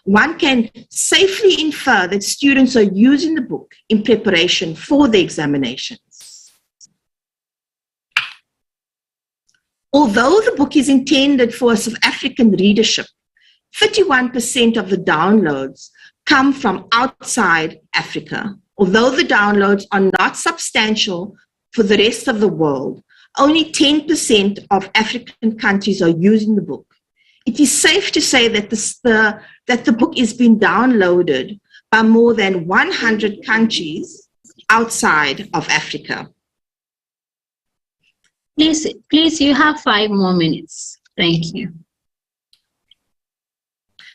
One can safely infer that students are using the book in preparation for the examinations. Although the book is intended for a South African readership, 31% of the downloads come from outside Africa. Although the downloads are not substantial for the rest of the world, only 10% of African countries are using the book. It is safe to say that the book is being downloaded by more than 100 countries outside of Africa.
Please, you have 5 more minutes. Thank you.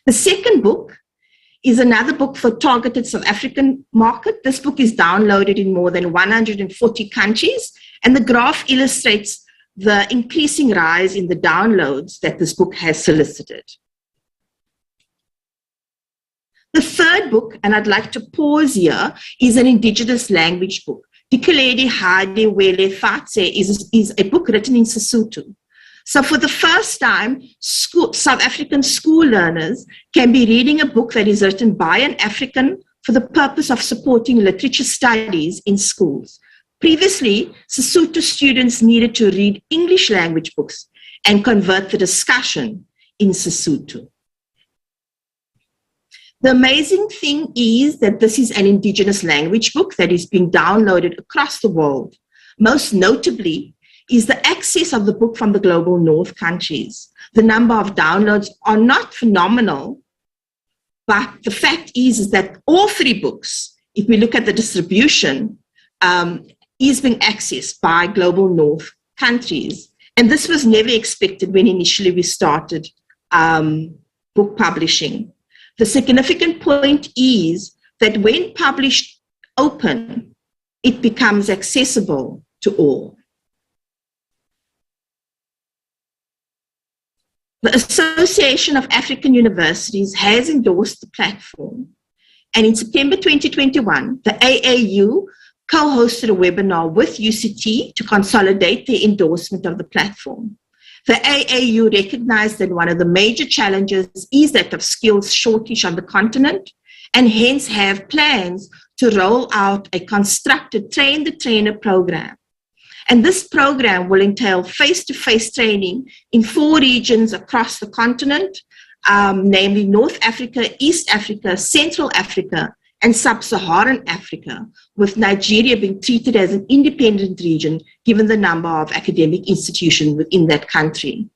The second book is another book for targeted South African market. This book is downloaded in more than 140 countries, and the graph illustrates the increasing rise in the downloads that this book has solicited. The third book, and I'd like to pause here, is an indigenous language book. Dikeledi Hadi Wele Fatse is a book written in Sesotho. So for the first time, South African school learners can be reading a book that is written by an African for the purpose of supporting literature studies in schools. Previously, Sesotho students needed to read English language books and convert the discussion in Sesotho. The amazing thing is that this is an indigenous language book that is being downloaded across the world. Most notably is the access of the book from the global north countries. The number of downloads are not phenomenal, but the fact is that all 3 books, if we look at the distribution, is being accessed by global north countries. And this was never expected when initially we started book publishing. The significant point is that when published open, it becomes accessible to all. The Association of African Universities has endorsed the platform, and in September 2021, the AAU co-hosted a webinar with UCT to consolidate the endorsement of the platform. The AAU recognized that one of the major challenges is that of skills shortage on the continent, and hence have plans to roll out a constructed train-the-trainer program. And this program will entail face-to-face training in 4 regions across the continent, namely North Africa, East Africa, Central Africa, and Sub-Saharan Africa, with Nigeria being treated as an independent region given the number of academic institutions within that country.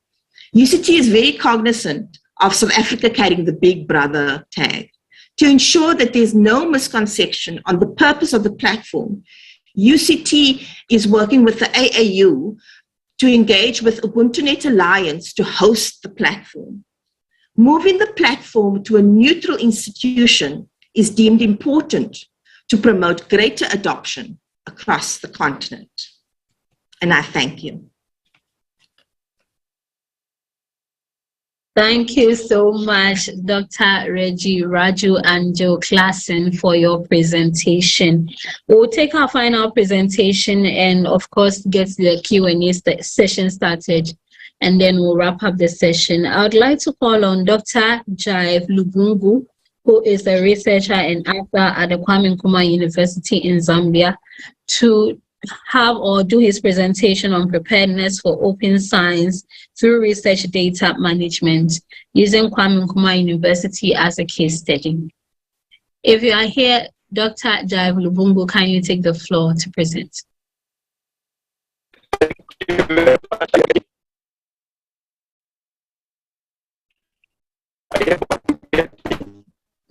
UCT is very cognizant of South Africa carrying the Big Brother tag. To ensure that there's no misconception on the purpose of the platform, UCT is working with the AAU to engage with UbuntuNet Alliance to host the platform. Moving the platform to a neutral institution is deemed important to promote greater adoption across the continent. And I thank you.
Thank you so much, Dr. Reggie Raju and Joe Klassen, for your presentation. We'll take our final presentation and, of course, get the Q&A session started. and then we'll wrap up the session. I would like to call on Dr. Jive Lubungu, who is a researcher and actor at the Kwame Nkrumah University in Zambia, to have or do his presentation on preparedness for open science through research data management using Kwame Nkrumah University as a case study. If you are here, Dr. Jive Lubungu, kindly take the floor to present.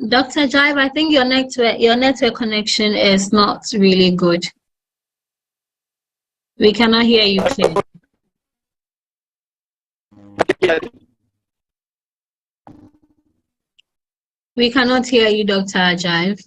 Dr. Jive, I think your network connection is not really good. We cannot hear you clearly. We cannot hear you, Dr. Jive.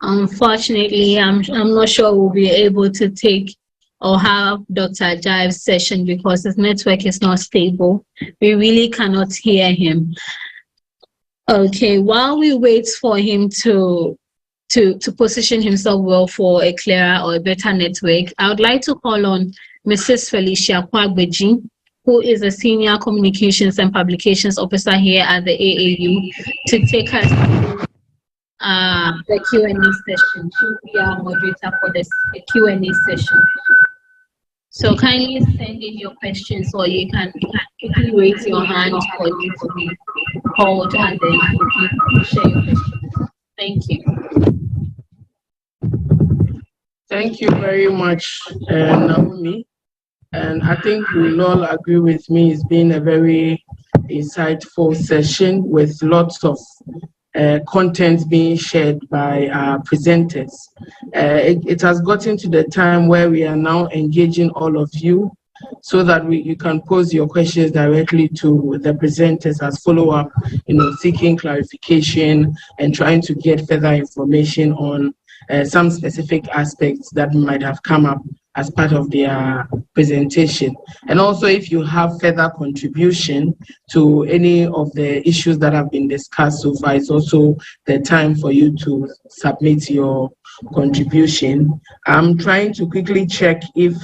Unfortunately, I'm not sure we'll be able to take or have Dr. Jive's session because his network is not stable. We really cannot hear him. Okay, while we wait for him to position himself well for a clearer or a better network, I would like to call on Mrs. Felicia Kwagbeji, who is a Senior Communications and Publications Officer here at the AAU, to take us through the Q&A session. She'll be our moderator for the Q&A session. So kindly send in your questions, or you can quickly raise your hand for you to be called, and then you can share your questions. Thank you.
Thank you very much, Naomi. And I think we'll all agree with me, it's been a very insightful session with lots of content being shared by our presenters. It has gotten to the time where we are now engaging all of you so that you can pose your questions directly to the presenters as follow-up, seeking clarification and trying to get further information on some specific aspects that might have come up as part of their presentation. And also, if you have further contribution to any of the issues that have been discussed so far, it's also the time for you to submit your contribution. I'm trying to quickly check if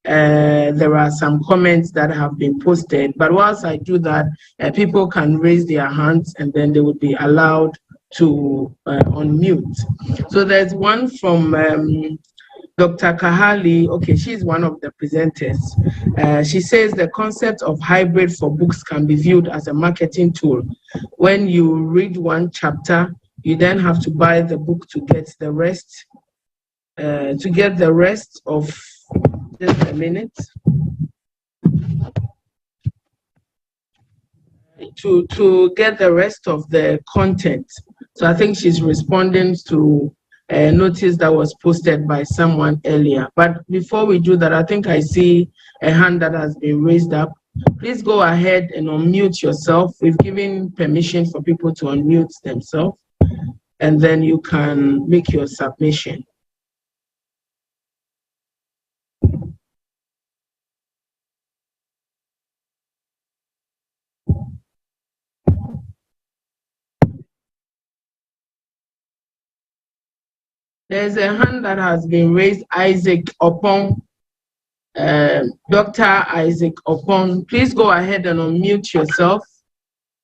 there are some comments that have been posted, but whilst I do that, people can raise their hands and then they would be allowed to unmute. So there's one from Dr. Kahali. Okay, she's one of the presenters. She says the concept of hybrid for books can be viewed as a marketing tool. When you read one chapter, you then have to buy the book to get the rest. Of just a minute. To get the rest of the content. So I think she's responding to a notice that was posted by someone earlier. But before we do that, I think I see a hand that has been raised up. Please go ahead and unmute yourself. We've given permission for people to unmute themselves, and then you can make your submission. There's a hand that has been raised, Isaac Opon. Dr. Isaac Opon, please go ahead and unmute yourself,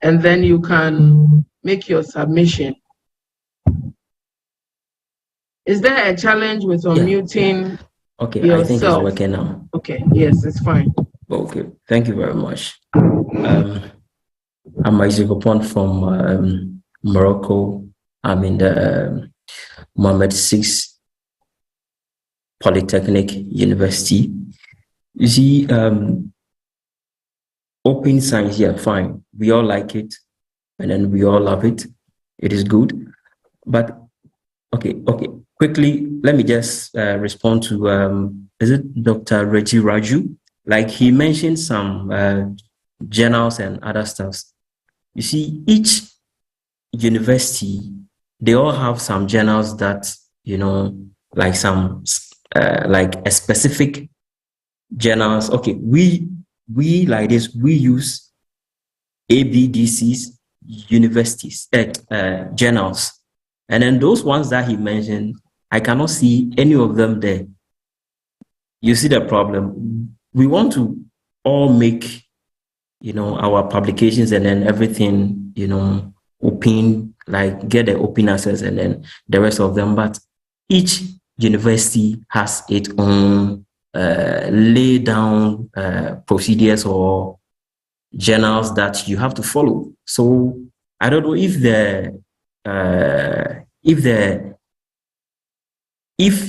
and then you can make your submission. Is there a challenge with unmuting?
Okay,
yourself?
I think it's working now.
Okay, yes, it's fine.
Okay, thank you very much. I'm Isaac Opon from Morocco. I'm in the Mohammed VI Polytechnic University. You see, open science, yeah, fine. We all like it, and then we all love it. It is good. But, okay. Quickly, let me just respond to, is it Dr. Reggie Raju? Like he mentioned some journals and other stuff. You see, each university, they all have some journals that, like some, like a specific journals. Okay, we like this, we use ABDCs, universities, journals. And then those ones that he mentioned, I cannot see any of them there. You see the problem. We want to all make, our publications and then everything, open, like get the open access and then the rest of them. But each university has its own lay down procedures or journals that you have to follow. So I don't know if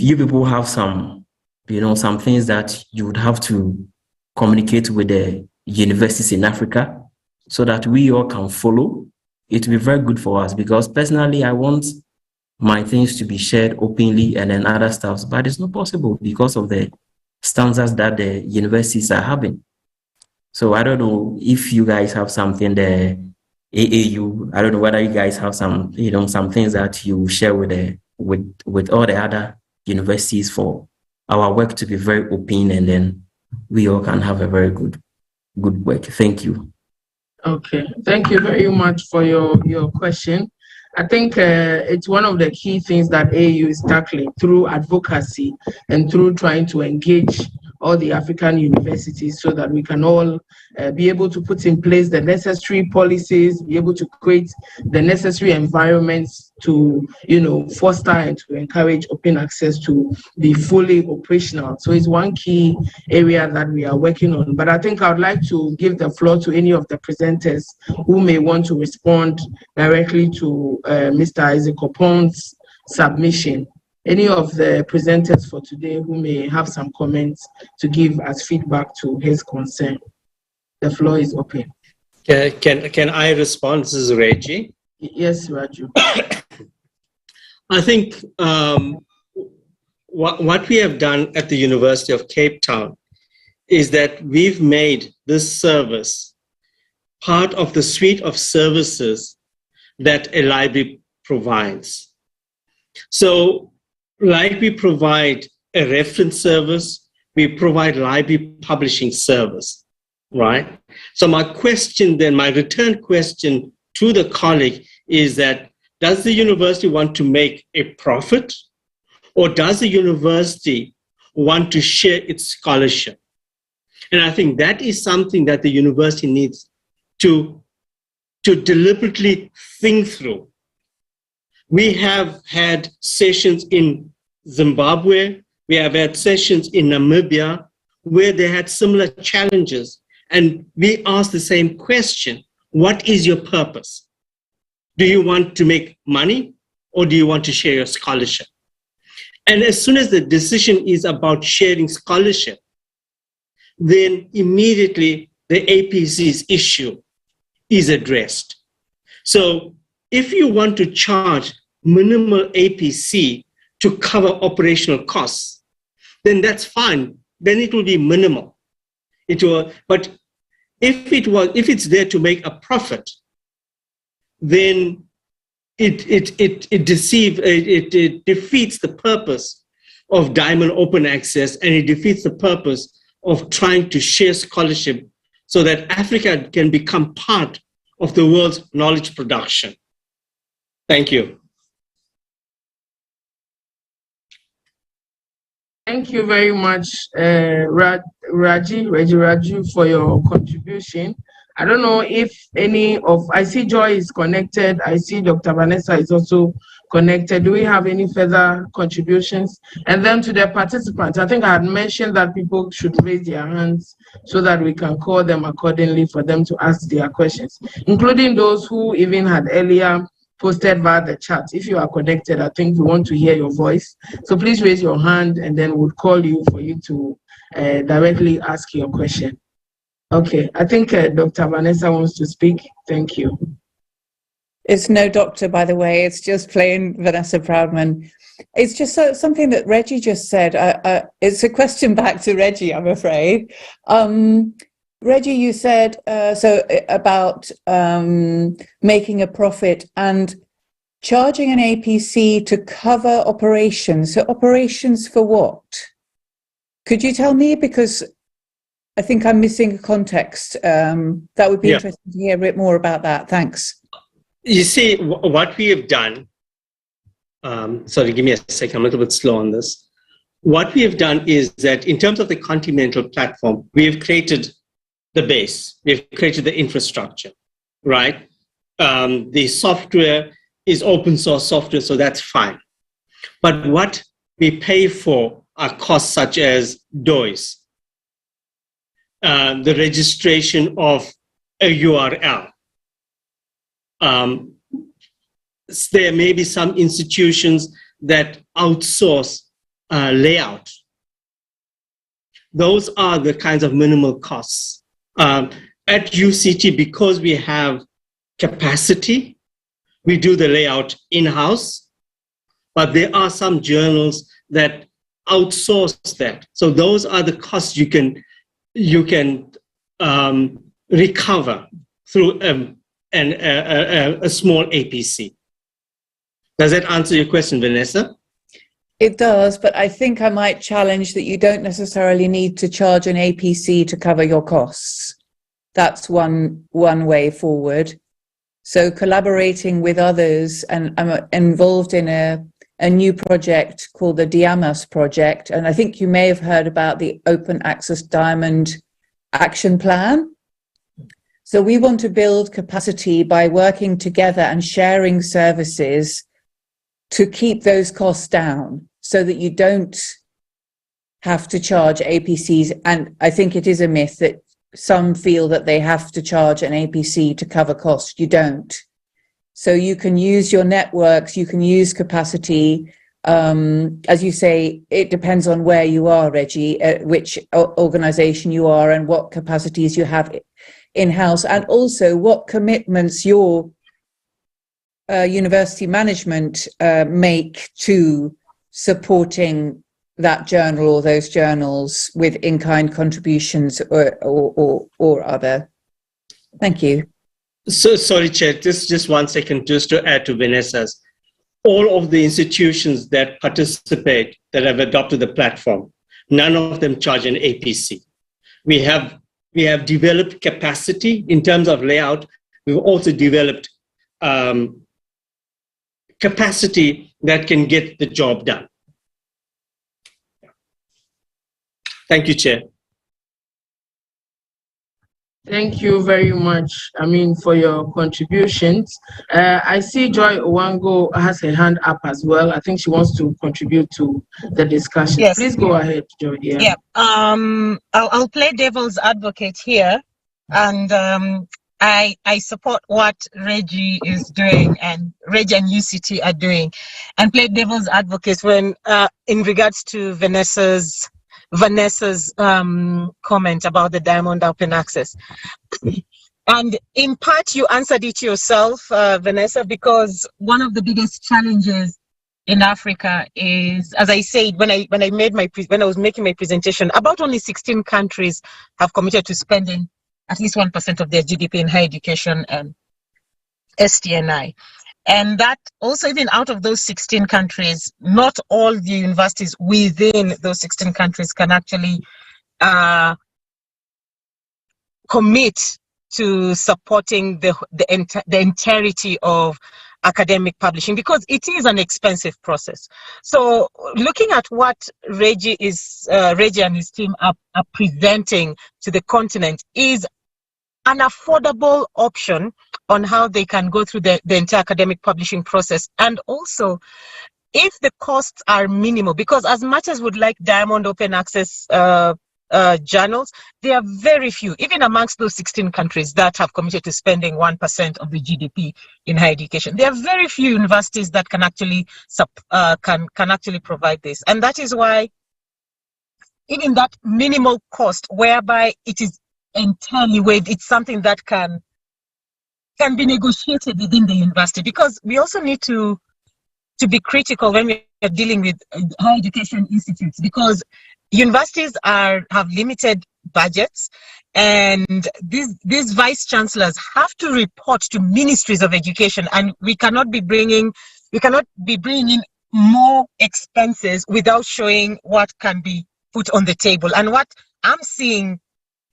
you people have some, some things that you would have to communicate with the universities in Africa so that we all can follow, it will be very good for us, because personally, I want my things to be shared openly and then other stuff, but it's not possible because of the standards that the universities are having. So I don't know if you guys have something there, AAU, I don't know whether you guys have some, some things that you share with all the other universities for our work to be very open, and then we all can have a very good work. Thank you.
Okay, thank you very much for your question. I think it's one of the key things that AU is tackling through advocacy and through trying to engage all the African universities so that we can all be able to put in place the necessary policies, be able to create the necessary environments to, foster and to encourage open access to be fully operational. So it's one key area that we are working on. But I think I would like to give the floor to any of the presenters who may want to respond directly to Mr. Isaac Opon's submission. Any of the presenters for today who may have some comments to give as feedback to his concern. The floor is open.
Can I respond? This is Reggie.
Yes, Raju.
I think what we have done at the University of Cape Town is that we've made this service part of the suite of services that a library provides. So, like we provide a reference service, we provide library publishing service, right? So my return question to the colleague is that, does the university want to make a profit, or does the university want to share its scholarship? And I think that is something that the university needs to deliberately think through. We have had sessions in Zimbabwe, we have had sessions in Namibia where they had similar challenges. And we asked the same question: what is your purpose? Do you want to make money, or do you want to share your scholarship? And as soon as the decision is about sharing scholarship, then immediately the APC's issue is addressed. So if you want to charge minimal APC to cover operational costs, then that's fine. Then it will be minimal. But if it's there to make a profit, then it defeats the purpose of Diamond Open Access, and it defeats the purpose of trying to share scholarship so that Africa can become part of the world's knowledge production. Thank you.
Thank you very much, Reggie Raju, for your contribution. I don't know if I see Joy is connected. I see Dr. Vanessa is also connected. Do we have any further contributions? And then to the participants, I think I had mentioned that people should raise their hands so that we can call them accordingly for them to ask their questions, including those who even had earlier posted via the chat. If you are connected, I think we want to hear your voice. So please raise your hand and then we'll call you for you to directly ask your question. Okay, I think Dr. Vanessa wants to speak. Thank you.
It's no doctor, by the way. It's just plain Vanessa Proudman. It's just something that Reggie just said. It's a question back to Reggie, I'm afraid. Reggie, you said about making a profit and charging an APC to cover operations. So operations for what? Could you tell me? Because I think I'm missing a context. That would be interesting to hear a bit more about that. Thanks.
You see, what we have done, sorry, give me a second, I'm a little bit slow on this. What we have done is that in terms of the Continental platform, we have created the base, we've created the infrastructure, right? The software is open source software, so that's fine. But what we pay for are costs such as DOIs, the registration of a URL. There may be some institutions that outsource layout. Those are the kinds of minimal costs. At UCT, because we have capacity, we do the layout in-house, but there are some journals that outsource that. So those are the costs you can recover through a small APC. Does that answer your question, Vanessa?
It does, but I think I might challenge that you don't necessarily need to charge an APC to cover your costs. That's one way forward. So collaborating with others, and I'm involved in a new project called the Diamas project, and I think you may have heard about the Open Access Diamond Action Plan. So we want to build capacity by working together and sharing services to keep those costs down so that you don't have to charge APCs. And I think it is a myth that some feel that they have to charge an APC to cover costs. You don't. So you can use your networks, you can use capacity. As you say, it depends on where you are, Reggie, which organization you are and what capacities you have in-house, and also what commitments your university management make to supporting that journal or those journals with in-kind contributions or other. Thank you.
So sorry, Chair, just 1 second, just to add to Vanessa's. All of the institutions that participate, that have adopted the platform, none of them charge an APC. We have developed capacity in terms of layout. We've also developed capacity that can get the job done. Thank you, Chair.
Thank you very much, for your contributions. I see Joy Owango has her hand up as well. I think she wants to contribute to the discussion. Yes. Please go ahead, Joy.
Yeah. I'll play devil's advocate here, and I support what Reggie is doing and Reggie and UCT are doing, and play devil's advocate when in regards to Vanessa's comment about the Diamond Open Access. And in part, you answered it yourself, Vanessa, because one of the biggest challenges in Africa is, as I said, when I was making my presentation, about only 16 countries have committed to spending at least 1% of their GDP in higher education and STNI. And that also, even out of those 16 countries, not all the universities within those 16 countries can actually commit to supporting the entirety of academic publishing, because it is an expensive process. So looking at what Reggie and his team are presenting to the continent is an affordable option on how they can go through the entire academic publishing process. And also, if the costs are minimal, because as much as we'd like Diamond Open Access journals, there are very few, even amongst those 16 countries that have committed to spending 1% of the GDP in higher education. There are very few universities that can actually can actually provide this. And that is why even that minimal cost, whereby it is entirely waived, it's something that can be negotiated within the university, because we also need to be critical when we are dealing with higher education institutes, because universities have limited budgets, and these vice chancellors have to report to ministries of education, and we cannot be bringing in more expenses without showing what can be put on the table. And what I'm seeing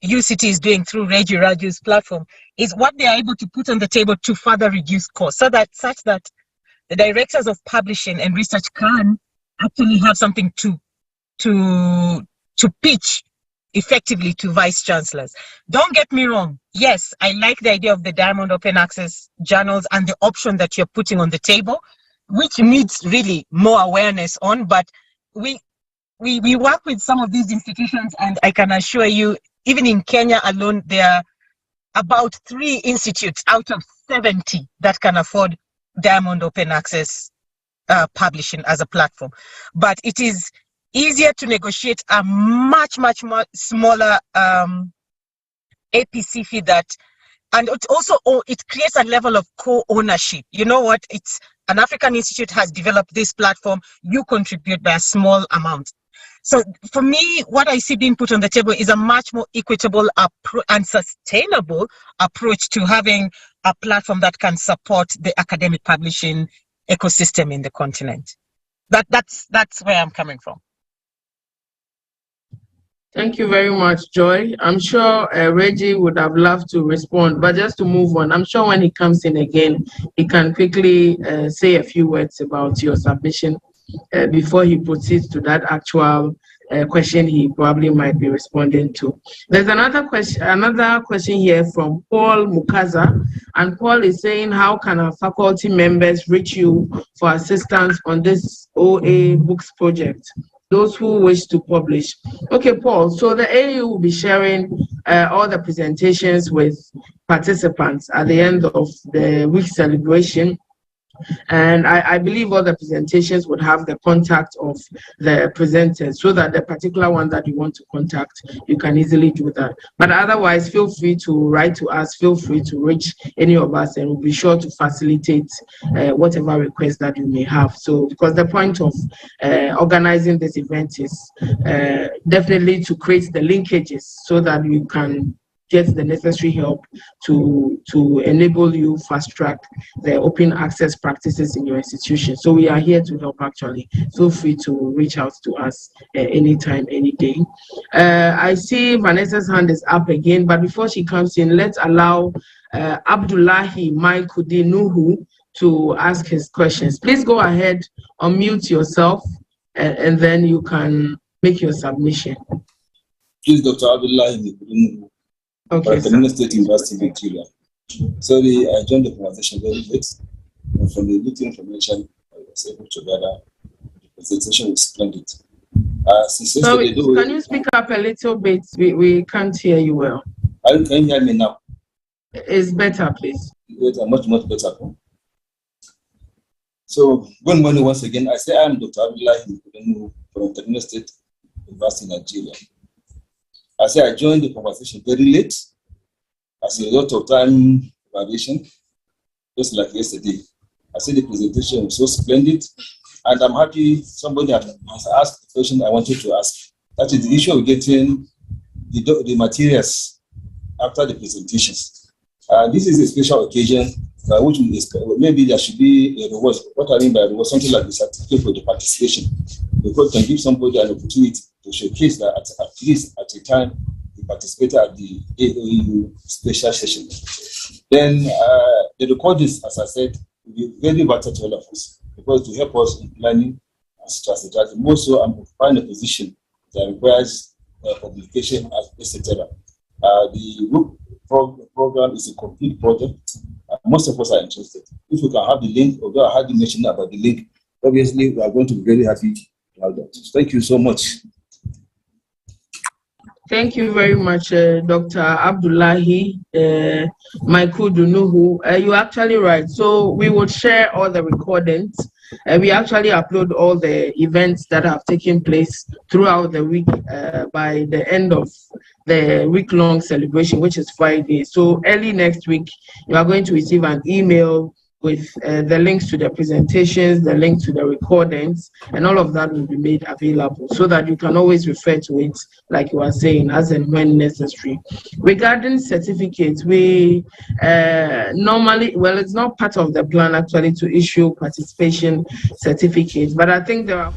UCT is doing through Reggie Raju's platform is what they are able to put on the table to further reduce costs, such that the directors of publishing and research can actually have something to pitch effectively to vice chancellors. Don't get me wrong. Yes, I like the idea of the Diamond Open Access journals and the option that you're putting on the table, which needs really more awareness on. But we work with some of these institutions, and I can assure you, even in Kenya alone, there are about 3 institutes out of 70 that can afford Diamond Open Access publishing as a platform. But it is easier to negotiate a much smaller APC fee and it also it creates a level of co-ownership. You know what? It's an African institute has developed this platform. You contribute by a small amount. So for me, what I see being put on the table is a much more equitable and sustainable approach to having a platform that can support the academic publishing ecosystem in the continent. That's where I'm coming from.
Thank you very much, Joy. I'm sure Reggie would have loved to respond, but just to move on, I'm sure when he comes in again, he can quickly say a few words about your submission before he proceeds to that actual question he probably might be responding to. There's another question here from Paul Mukaza, and Paul is saying, how can our faculty members reach you for assistance on this OA Books project? Those who wish to publish. Okay, Paul, so the AU will be sharing all the presentations with participants at the end of the week celebration. And I believe all the presentations would have the contact of the presenters, so that the particular one that you want to contact, you can easily do that. But otherwise, feel free to write to us, feel free to reach any of us, and we'll be sure to facilitate whatever request that you may have. So, because the point of organizing this event is definitely to create the linkages so that you can get the necessary help to enable you fast track the open access practices in your institution. So we are here to help actually. Feel free to reach out to us anytime, any day. I see Vanessa's hand is up again, but before she comes in, let's allow Abdullahi Maikudi Nuhu to ask his questions. Please go ahead, unmute yourself, and then you can make your submission.
Please, Dr. Abdullahi Nuhu. Okay, from State University, Victoria. Sorry, I joined the conversation very late. And from the little information I was able to gather, the presentation was splendid.
So can you speak up a little bit? We can't hear you well.
Can you hear me now?
It's better, please.
Better, much better. So, good morning once again. I say I am Dr. Abdullahi from Kaduna State University, Nigeria. I say I joined the conversation very late as a result of time variation, just like yesterday. I said the presentation was so splendid, and I'm happy somebody has asked the question I wanted to ask. That is the issue of getting the materials after the presentations. This is a special occasion which maybe there should be a reward. What I mean by reward, something like the certificate for the participation, because it can give somebody an opportunity to showcase that at least at a time he participated at the AOU special session. Then the recordings, as I said, will be very vital to all of us, because to help us in planning and strategizing. More so, I'm occupying a position that requires publication, etc. The group program is a complete project. Most of us are interested. If we can have the link, although I had you mention about the link, obviously we are going to be very happy to have that. Thank you so much.
Thank you very much, Dr. Abdullahi Maikudu Nuhu. You're actually right. So we will share all the recordings. We actually upload all the events that have taken place throughout the week by the end of the week-long celebration, which is Friday. So early next week, you are going to receive an email with the links to the presentations, the link to the recordings, and all of that will be made available so that you can always refer to it, like you are saying, as and when necessary. Regarding certificates, we normally, well, it's not part of the plan actually to issue participation certificates, but I think there are